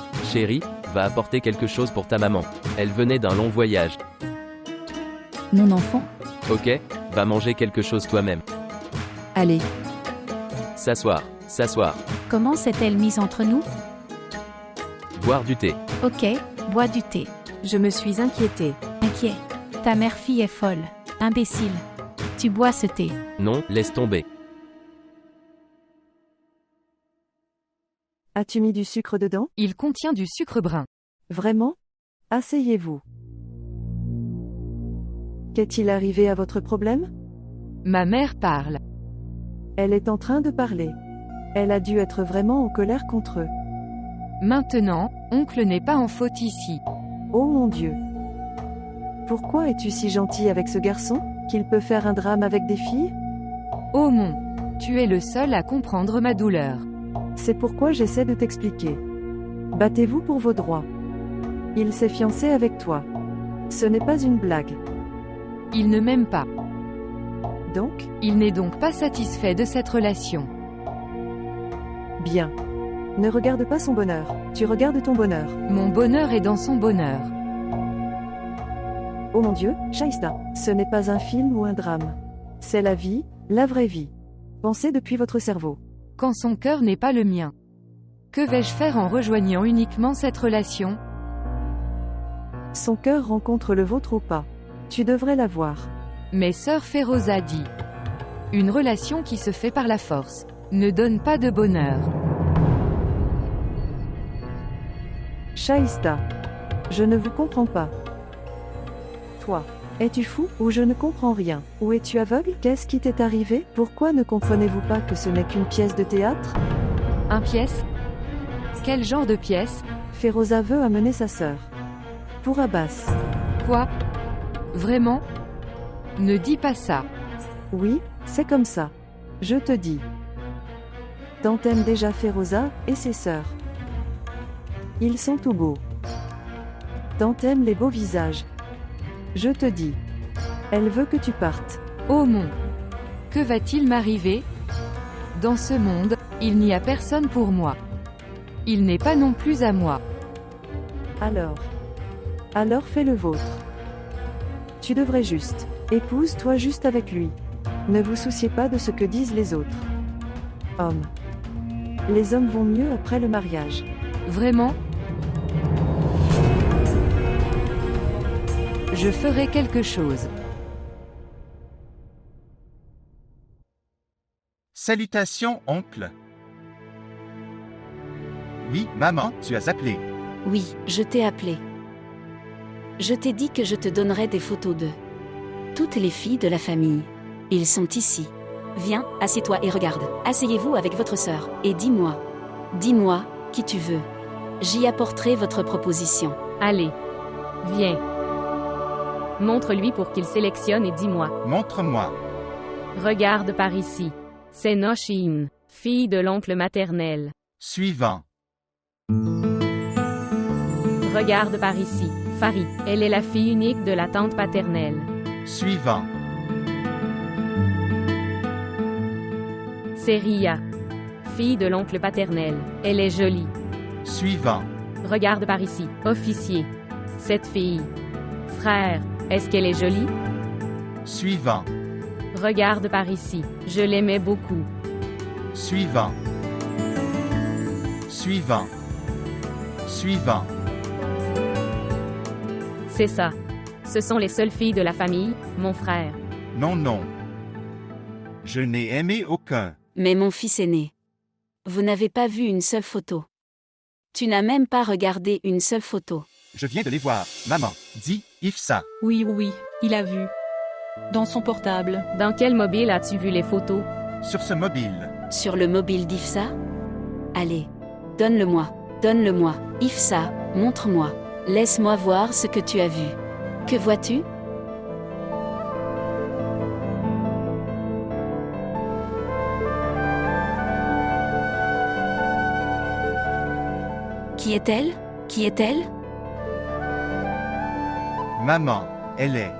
va apporter quelque chose pour ta maman. Elle venait d'un long voyage. Mon enfant? Ok, va manger quelque chose toi-même. Allez. S'asseoir. Comment s'est-elle mise entre nous? Boire du thé. Ok, bois du thé. Je me suis inquiétée. Inquiet. Ta mère-fille est folle. Imbécile. Tu bois ce thé. Non, laisse tomber. As-tu mis du sucre dedans? Il contient du sucre brun. Vraiment? Asseyez-vous. Qu'est-il arrivé à votre problème? Ma mère parle. Elle est en train de parler. Elle a dû être vraiment en colère contre eux. Maintenant, oncle n'est pas en faute ici. Oh mon Dieu. Pourquoi es-tu si gentil avec ce garçon, qu'il peut faire un drame avec des filles? Oh mon. Tu es le seul à comprendre ma douleur. C'est pourquoi j'essaie de t'expliquer. Battez-vous pour vos droits. Il s'est fiancé avec toi. Ce n'est pas une blague. Il ne m'aime pas. Donc? Il n'est donc pas satisfait de cette relation. Bien. Ne regarde pas son bonheur, tu regardes ton bonheur. Mon bonheur est dans son bonheur. Oh mon Dieu, Shaïsta, ce n'est pas un film ou un drame. C'est la vie, la vraie vie. Pensez depuis votre cerveau. Quand son cœur n'est pas le mien. Que vais-je faire en rejoignant uniquement cette relation? Son cœur rencontre le vôtre ou pas. Tu devrais la voir. Mais sœur Féroza dit. Une relation qui se fait par la force ne donne pas de bonheur. Shaïsta. Je ne vous comprends pas. Toi. Es-tu fou, ou je ne comprends rien? Ou es-tu aveugle? Qu'est-ce qui t'est arrivé? Pourquoi ne comprenez-vous pas que ce n'est qu'une pièce de théâtre? Un pièce? Quel genre de pièce? Féroza veut amener sa sœur. Pour Abbas. Quoi? Vraiment? Ne dis pas ça. Oui, c'est comme ça. Je te dis. Tant aime déjà Féroza, et ses sœurs. Ils sont tout beaux. Tant aime les beaux visages. Je te dis. Elle veut que tu partes. Oh mon! Que va-t-il m'arriver? Dans ce monde, il n'y a personne pour moi. Il n'est pas non plus à moi. Alors fais le vôtre. Tu devrais juste. Épouse-toi juste avec lui. Ne vous souciez pas de ce que disent les autres. Hommes. Les hommes vont mieux après le mariage. Vraiment? Je ferai quelque chose. Salutations, oncle. Oui, maman, tu as appelé. Oui, je t'ai appelé. Je t'ai dit que je te donnerais des photos de toutes les filles de la famille. Ils sont ici. Viens, assieds-toi et regarde. Asseyez-vous avec votre sœur, et dis-moi. Dis-moi, qui tu veux. J'y apporterai votre proposition. Allez. Viens. Montre-lui pour qu'il sélectionne et dis-moi. Montre-moi. Regarde par ici. C'est Noshin, fille de l'oncle maternel. Suivant. Regarde par ici. Farid, elle est la fille unique de la tante paternelle. Suivant. C'est Ria, fille de l'oncle paternel. Elle est jolie. Suivant. Regarde par ici. Officier. Cette fille. Frère, est-ce qu'elle est jolie? Suivant. Regarde par ici. Je l'aimais beaucoup. Suivant. Suivant. Suivant. C'est ça. Ce sont les seules filles de la famille, mon frère. Non, non. Je n'ai aimé aucun. Mais mon fils aîné. Vous n'avez pas vu une seule photo. Tu n'as même pas regardé une seule photo. Je viens de les voir. Maman, dis, Ifsa. Oui, il a vu. Dans son portable. Dans quel mobile as-tu vu les photos? Sur ce mobile. Sur le mobile d'Ifsa? Allez, donne-le-moi. Donne-le-moi. Ifsa, montre-moi. Laisse-moi voir ce que tu as vu. Que vois-tu? Qui est-elle? Qui est-elle? Maman, elle est.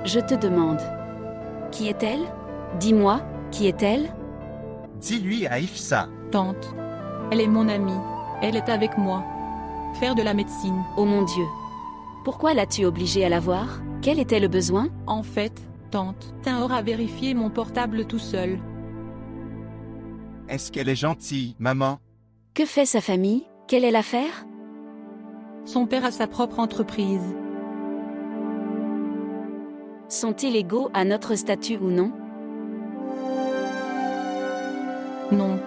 Je te demande. Qui est-elle? Dis-moi, qui est-elle? Dis-lui à Ifsa. Tante. Elle est mon amie. Elle est avec moi. Faire de la médecine. Oh mon Dieu. Pourquoi l'as-tu obligée à la voir? Quel était le besoin? En fait, tante, Tinor a vérifié mon portable tout seul. Est-ce qu'elle est gentille, maman? Que fait sa famille? Quelle est l'affaire? Son père a sa propre entreprise. Sont-ils égaux à notre statut ou non? Non.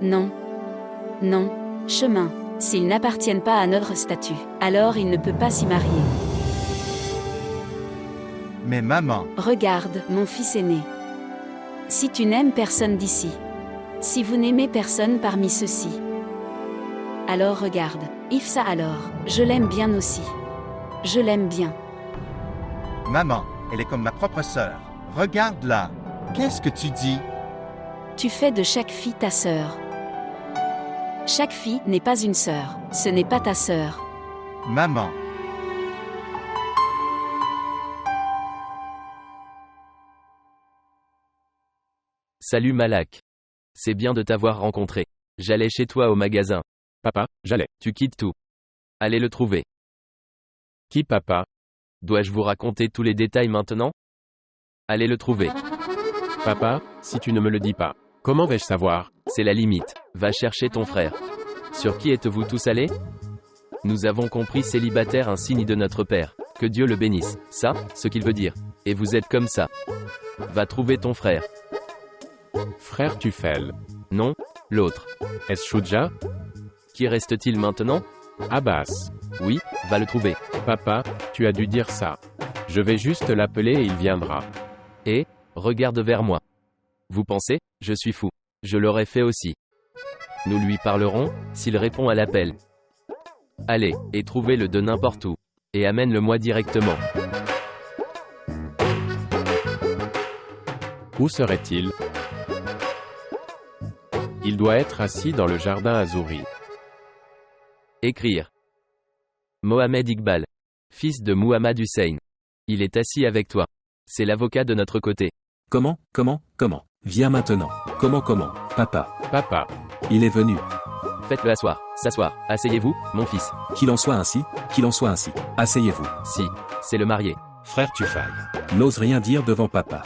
Non. Non. Chemin. S'ils n'appartiennent pas à notre statut, alors il ne peut pas s'y marier. Mais maman. Regarde, mon fils aîné. Si tu n'aimes personne d'ici, si vous n'aimez personne parmi ceux-ci, alors regarde, Ifsa alors, je l'aime bien aussi. Je l'aime bien. Maman, elle est comme ma propre sœur. Regarde-la. Qu'est-ce que tu dis? Tu fais de chaque fille ta sœur. Chaque fille n'est pas une sœur, ce n'est pas ta sœur. Maman. Salut Malak. C'est bien de t'avoir rencontré. J'allais chez toi au magasin. Papa, j'allais. Tu quittes tout. Allez le trouver. Qui papa? Dois-je vous raconter tous les détails maintenant? Allez le trouver. Papa, si tu ne me le dis pas, comment vais-je savoir? C'est la limite. Va chercher ton frère. Sur qui êtes-vous tous allés? Nous avons compris célibataire un signe de notre Père. Que Dieu le bénisse. Ça, ce qu'il veut dire. Et vous êtes comme ça. Va trouver ton frère. Frère Tufel. Non, l'autre. Est-ce Shuja? Qui reste-t-il maintenant? Abbas. Oui, va le trouver. Papa, tu as dû dire ça. Je vais juste l'appeler et il viendra. Et, regarde vers moi. Vous pensez, je suis fou. Je l'aurais fait aussi. Nous lui parlerons, s'il répond à l'appel. Allez, et trouvez-le de n'importe où. Et amène-le-moi directement. Où serait-il? Il doit être assis dans le jardin Azouri. Écrire. Mohamed Iqbal. Fils de Muhammad Hussein. Il est assis avec toi. C'est l'avocat de notre côté. Comment? Viens maintenant. Comment? Papa. Papa. Il est venu. Faites-le asseoir. S'asseoir. Asseyez-vous, mon fils. Qu'il en soit ainsi. Asseyez-vous. Si, c'est le marié. Frère Tufail. N'ose rien dire devant papa.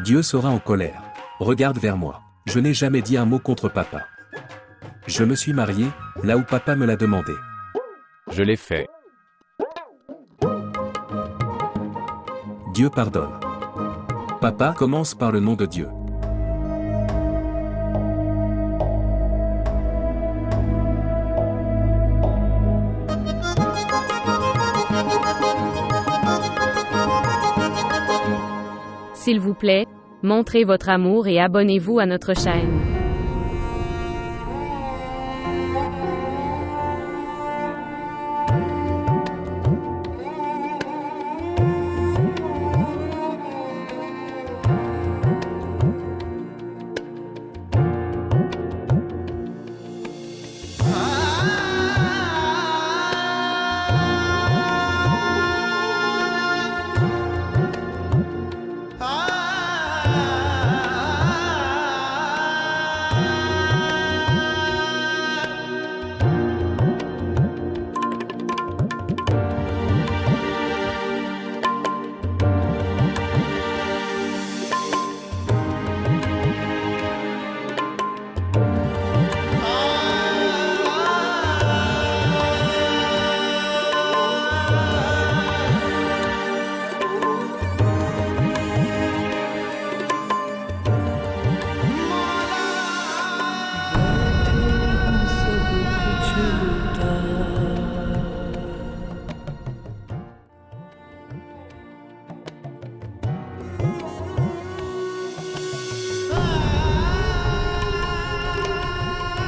Dieu sera en colère. Regarde vers moi. Je n'ai jamais dit un mot contre papa. Je me suis marié, là où papa me l'a demandé. Je l'ai fait. Dieu pardonne. Papa commence par le nom de Dieu. S'il vous plaît, montrez votre amour et abonnez-vous à notre chaîne.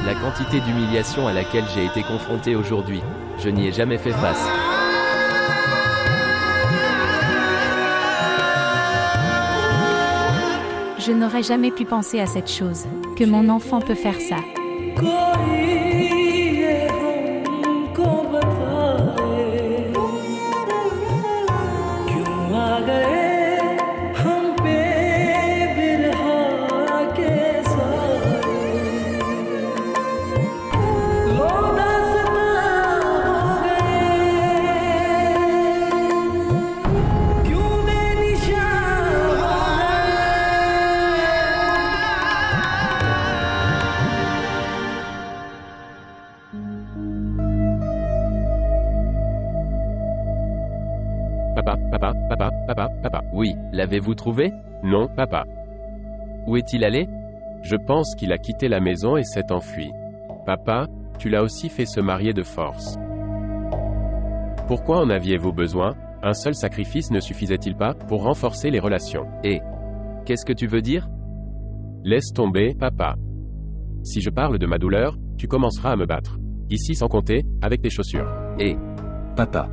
La quantité d'humiliation à laquelle j'ai été confronté aujourd'hui, je n'y ai jamais fait face. Je n'aurais jamais pu penser à cette chose, que mon enfant peut faire ça. Papa. Oui, l'avez-vous trouvé? Non, papa. Où est-il allé? Je pense qu'il a quitté la maison et s'est enfui. Papa, tu l'as aussi fait se marier de force. Pourquoi en aviez-vous besoin? Un seul sacrifice ne suffisait-il pas pour renforcer les relations? Et qu'est-ce que tu veux dire? Laisse tomber, papa. Si je parle de ma douleur, tu commenceras à me battre. Ici sans compter, avec tes chaussures. Et Papa.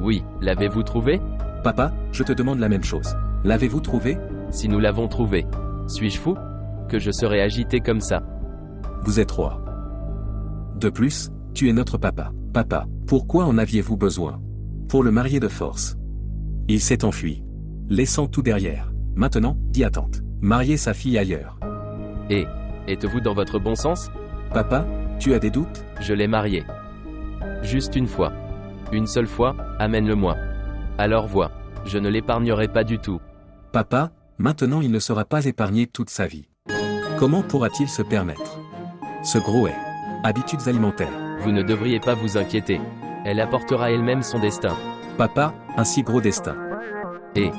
oui, l'avez-vous trouvé? Papa, je te demande la même chose. L'avez-vous trouvé? Si nous l'avons trouvé, suis-je fou? Que je serais agité comme ça? Vous êtes roi. De plus, tu es notre papa. Papa, pourquoi en aviez-vous besoin? Pour le marier de force. Il s'est enfui, laissant tout derrière. Maintenant, dis à tante. Marier sa fille ailleurs. Et êtes-vous dans votre bon sens? Papa, tu as des doutes? Je l'ai marié. Juste une fois. Une seule fois, amène-le-moi. Alors vois, je ne l'épargnerai pas du tout. Papa, maintenant il ne sera pas épargné toute sa vie. Comment pourra-t-il se permettre? Ce gros est. Habitudes alimentaires. Vous ne devriez pas vous inquiéter. Elle apportera elle-même son destin. Papa, un si gros destin. Et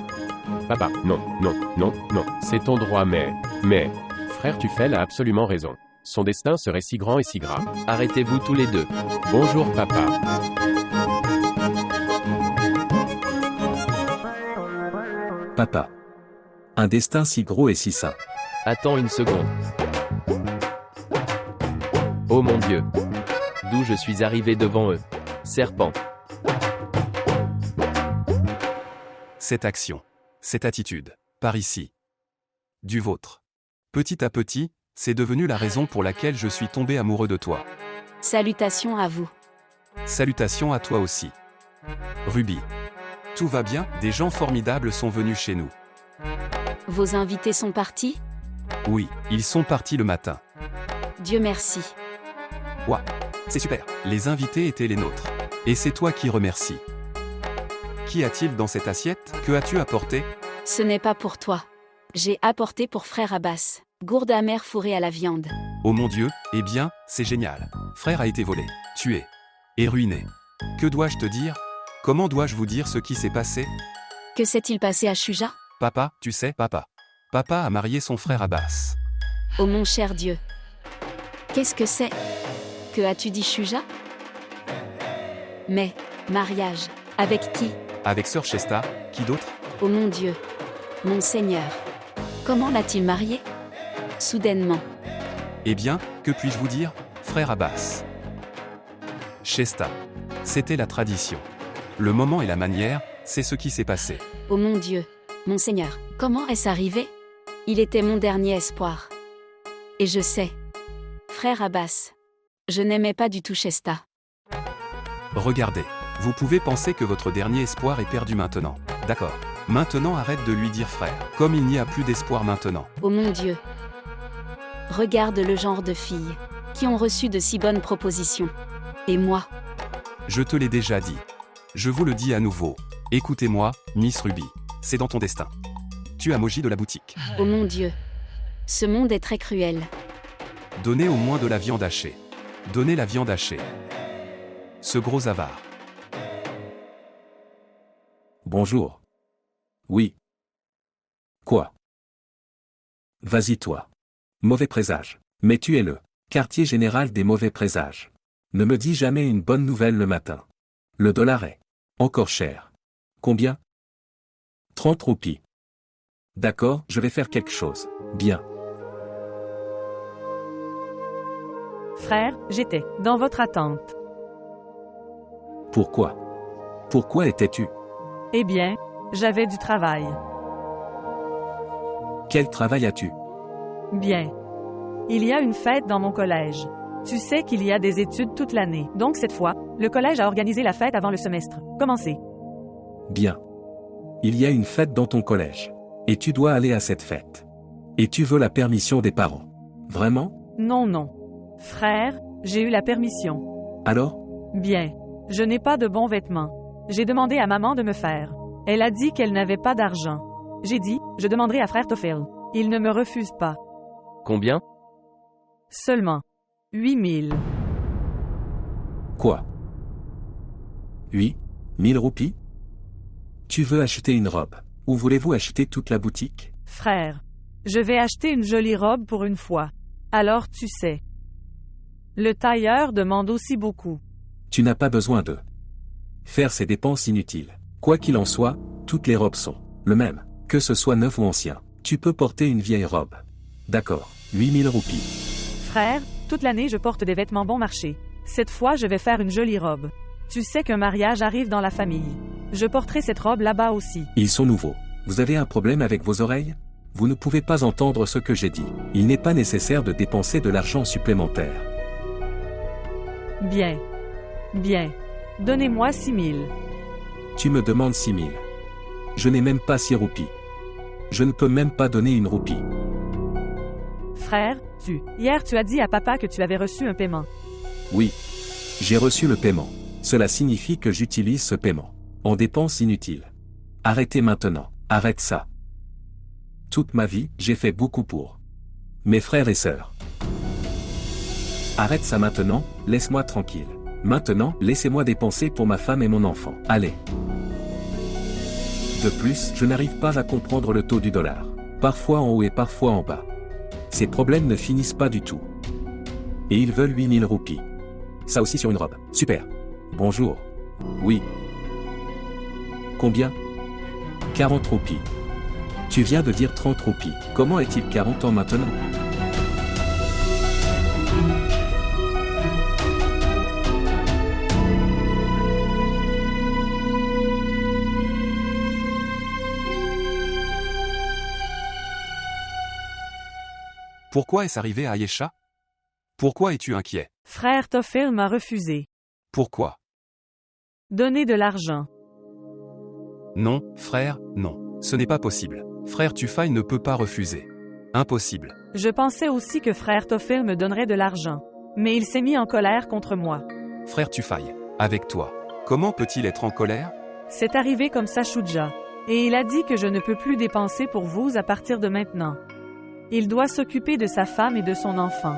Papa, non, c'est ton droit mais... Frère Tufail a absolument raison. Son destin serait si grand et si gras. Arrêtez-vous tous les deux. Bonjour papa. Papa. Un destin si gros et si sain. Attends une seconde. Oh mon Dieu. D'où je suis arrivé devant eux. Serpent. Cette action, cette attitude, par ici. Du vôtre. Petit à petit, c'est devenu la raison pour laquelle je suis tombé amoureux de toi. Salutations à vous. Salutations à toi aussi. Ruby. Tout va bien, des gens formidables sont venus chez nous. Vos invités sont partis? Oui, ils sont partis le matin. Dieu merci. Ouah, c'est super. Les invités étaient les nôtres. Et c'est toi qui remercie. Qu'y a-t-il dans cette assiette? Que as-tu apporté? Ce n'est pas pour toi. J'ai apporté pour frère Abbas. Gourde amère fourrée à la viande. Oh mon Dieu, eh bien, c'est génial. Frère a été volé, tué et ruiné. Que dois-je te dire? Comment dois-je vous dire ce qui s'est passé? Que s'est-il passé à Shuja? Papa, tu sais, papa. Papa a marié son frère Abbas. Oh mon cher Dieu. Qu'est-ce que c'est? Que as-tu dit Shuja? Mais, mariage. Avec qui? Avec sœur Shesta, qui d'autre? Oh mon Dieu. Mon Seigneur. Comment l'a-t-il marié? Soudainement. Eh bien, que puis-je vous dire, frère Abbas? Shesta. C'était la tradition. Le moment et la manière, c'est ce qui s'est passé. Oh mon Dieu. Mon Seigneur. Comment est-ce arrivé? Il était mon dernier espoir. Et je sais. Frère Abbas. Je n'aimais pas du tout Shesta. Regardez. Vous pouvez penser que votre dernier espoir est perdu maintenant. D'accord. Maintenant arrête de lui dire frère. Comme il n'y a plus d'espoir maintenant. Oh mon Dieu. Regarde le genre de filles qui ont reçu de si bonnes propositions. Et moi? Je te l'ai déjà dit. Je vous le dis à nouveau. Écoutez-moi, Miss Ruby. C'est dans ton destin. Tu as maugé de la boutique. Oh mon Dieu. Ce monde est très cruel. Donnez au moins de la viande hachée. Donnez la viande hachée. Ce gros avare. Bonjour. Oui. Quoi? Vas-y toi. Mauvais présage. Mais tu es le quartier général des mauvais présages. Ne me dis jamais une bonne nouvelle le matin. Le dollar est encore cher. Combien? 30 roupies. D'accord, je vais faire quelque chose. Bien. Frère, j'étais dans votre attente. Pourquoi? Pourquoi étais-tu? Eh bien, j'avais du travail. Quel travail as-tu? Bien. Il y a une fête dans mon collège. Tu sais qu'il y a des études toute l'année. Donc cette fois, le collège a organisé la fête avant le semestre. Commencez. Bien. Il y a une fête dans ton collège. Et tu dois aller à cette fête. Et tu veux la permission des parents. Vraiment? Non, non. Frère, j'ai eu la permission. Alors? Bien. Je n'ai pas de bons vêtements. J'ai demandé à maman de me faire. Elle a dit qu'elle n'avait pas d'argent. J'ai dit, je demanderai à frère Tophel. Il ne me refuse pas. Combien? Seulement 8000. Quoi? 8000 roupies? Tu veux acheter une robe? Ou voulez-vous acheter toute la boutique? Frère, je vais acheter une jolie robe pour une fois. Alors tu sais. Le tailleur demande aussi beaucoup. Tu n'as pas besoin de faire ces dépenses inutiles. Quoi qu'il en soit, toutes les robes sont le même. Que ce soit neuf ou ancien, tu peux porter une vieille robe. D'accord, 8000 roupies. Frère, toute l'année je porte des vêtements bon marché. Cette fois je vais faire une jolie robe. Tu sais qu'un mariage arrive dans la famille. Je porterai cette robe là-bas aussi. Ils sont nouveaux. Vous avez un problème avec vos oreilles? Vous ne pouvez pas entendre ce que j'ai dit. Il n'est pas nécessaire de dépenser de l'argent supplémentaire. Bien. Bien. Donnez-moi 6000. Tu me demandes 6000. Je n'ai même pas 6 roupies. Je ne peux même pas donner une roupie. Frère, hier tu as dit à papa que tu avais reçu un paiement. Oui. J'ai reçu le paiement. Cela signifie que j'utilise ce paiement en dépenses inutiles. Arrêtez maintenant. Arrête ça. Toute ma vie, j'ai fait beaucoup pour mes frères et sœurs. Arrête ça maintenant, laisse-moi tranquille. Maintenant, laissez-moi dépenser pour ma femme et mon enfant. Allez. De plus, je n'arrive pas à comprendre le taux du dollar. Parfois en haut et parfois en bas. Ces problèmes ne finissent pas du tout. Et ils veulent 8000 roupies. Ça aussi sur une robe. Super. Bonjour. Oui. Combien? 40 roupies. Tu viens de dire 30 roupies. Comment est-il 40 ans maintenant? Pourquoi est-ce arrivé à Ayesha? Pourquoi es-tu inquiet? Frère Tophel m'a refusé. Pourquoi? Donner de l'argent. Non, frère, non. Ce n'est pas possible. Frère Tufail ne peut pas refuser. Impossible. Je pensais aussi que frère Tophel me donnerait de l'argent. Mais il s'est mis en colère contre moi. Frère Tufail, avec toi. Comment peut-il être en colère? C'est arrivé comme ça, Shuja. Et il a dit que je ne peux plus dépenser pour vous à partir de maintenant. Il doit s'occuper de sa femme et de son enfant.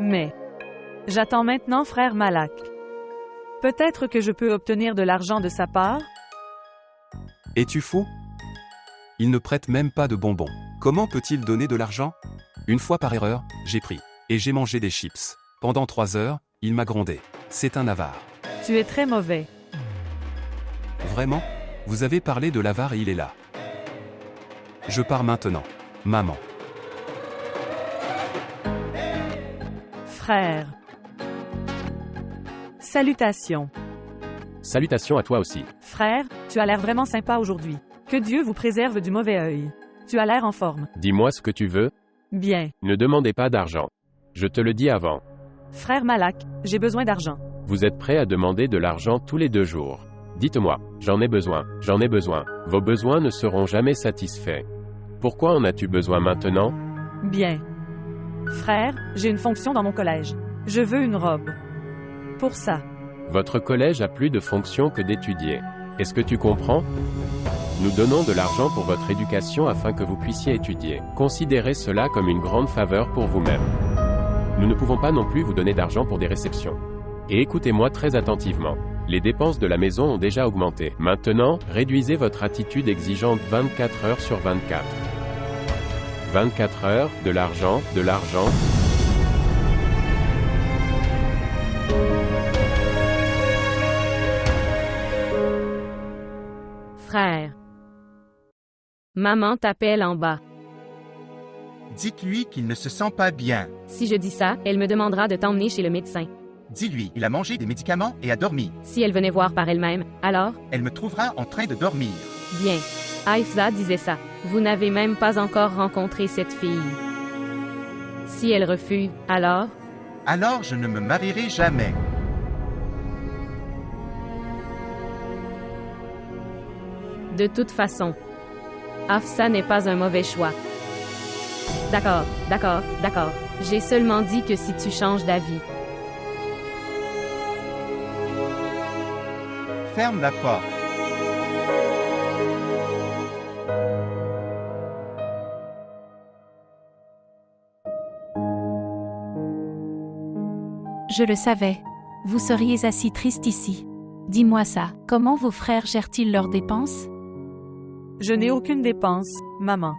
Mais j'attends maintenant frère Malak. Peut-être que je peux obtenir de l'argent de sa part? Es-tu fou? Il ne prête même pas de bonbons. Comment peut-il donner de l'argent? Une fois par erreur, j'ai pris. Et j'ai mangé des chips. Pendant 3 heures, il m'a grondé. C'est un avare. Tu es très mauvais. Vraiment? Vous avez parlé de l'avare et il est là. Je pars maintenant. Maman. Frère. Salutations. Salutations à toi aussi. Frère, tu as l'air vraiment sympa aujourd'hui. Que Dieu vous préserve du mauvais œil. Tu as l'air en forme. Dis-moi ce que tu veux. Bien. Ne demandez pas d'argent. Je te le dis avant. Frère Malak, j'ai besoin d'argent. Vous êtes prêt à demander de l'argent tous les 2 jours. Dites-moi, j'en ai besoin, j'en ai besoin. Vos besoins ne seront jamais satisfaits. Pourquoi en as-tu besoin maintenant? Bien. Frère, j'ai une fonction dans mon collège. Je veux une robe. Pour ça. Votre collège a plus de fonction que d'étudier. Est-ce que tu comprends? Nous donnons de l'argent pour votre éducation afin que vous puissiez étudier. Considérez cela comme une grande faveur pour vous-même. Nous ne pouvons pas non plus vous donner d'argent pour des réceptions. Et écoutez-moi très attentivement. Les dépenses de la maison ont déjà augmenté. Maintenant, réduisez votre attitude exigeante 24 heures sur 24. 24 heures, de l'argent, de l'argent. Frère. Maman t'appelle en bas. Dites-lui qu'il ne se sent pas bien. Si je dis ça, elle me demandera de t'emmener chez le médecin. Dis-lui, il a mangé des médicaments et a dormi. Si elle venait voir par elle-même, alors? Elle me trouvera en train de dormir. Bien. Aïfza disait ça. Vous n'avez même pas encore rencontré cette fille. Si elle refuse, alors? Alors je ne me marierai jamais. De toute façon, Afsa n'est pas un mauvais choix. D'accord, d'accord, d'accord. J'ai seulement dit que si tu changes d'avis. Ferme la porte. Je le savais. Vous seriez assis triste ici. Dis-moi ça, comment vos frères gèrent-ils leurs dépenses? Je n'ai aucune dépense, maman.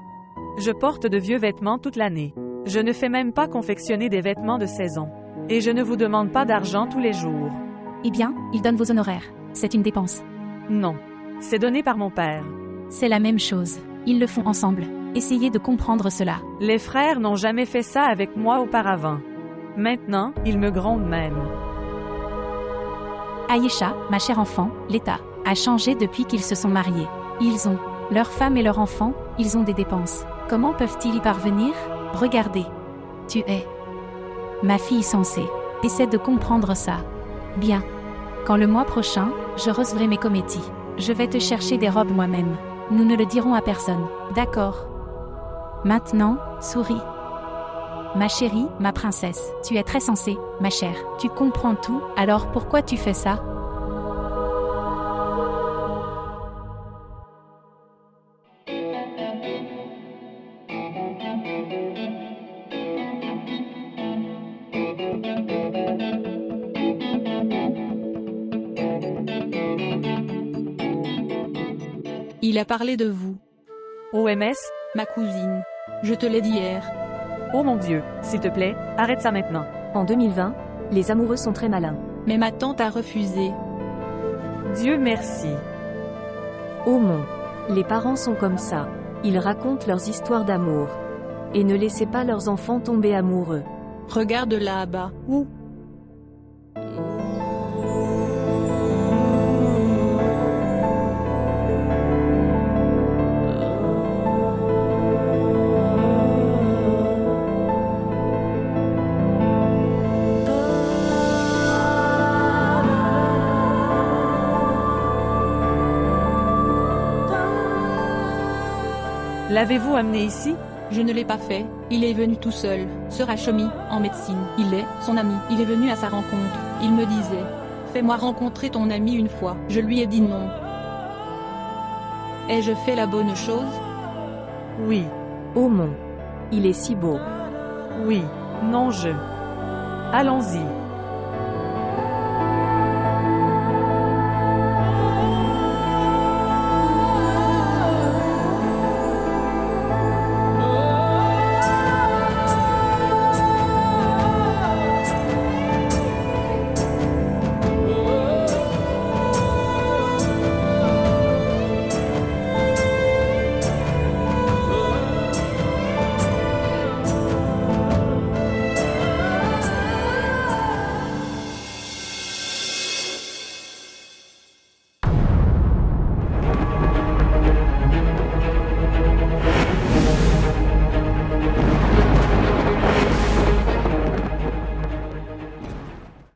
Je porte de vieux vêtements toute l'année. Je ne fais même pas confectionner des vêtements de saison. Et je ne vous demande pas d'argent tous les jours. Eh bien, ils donnent vos honoraires. C'est une dépense. Non. C'est donné par mon père. C'est la même chose. Ils le font ensemble. Essayez de comprendre cela. Les frères n'ont jamais fait ça avec moi auparavant. Maintenant, ils me grondent même. Ayesha, ma chère enfant, l'État a changé depuis qu'ils se sont mariés. Ils ont leur femme et leur enfant, ils ont des dépenses. Comment peuvent-ils y parvenir? Regardez. Tu es ma fille sensée. Essaie de comprendre ça. Bien. Quand le mois prochain, je recevrai mes cométies. Je vais te chercher des robes moi-même. Nous ne le dirons à personne. D'accord. Maintenant, souris. Ma chérie, ma princesse, tu es très sensée, ma chère. Tu comprends tout, alors pourquoi tu fais ça? Il a parlé de vous. OMS, ma cousine. Je te l'ai dit hier. Oh mon Dieu, s'il te plaît, arrête ça maintenant. En 2020, les amoureux sont très malins. Mais ma tante a refusé. Dieu merci. Oh mon. Les parents sont comme ça. Ils racontent leurs histoires d'amour. Et ne laissez pas leurs enfants tomber amoureux. Regarde là-bas. Où? L'avez-vous amené ici? Je ne l'ai pas fait, il est venu tout seul, Sœur Hachemi, en médecine. Il est son ami, il est venu à sa rencontre. Il me disait, fais-moi rencontrer ton ami une fois. Je lui ai dit non. Ai-je fait la bonne chose? Oui. Oh mon. Il est si beau. Oui. Non je. Allons-y.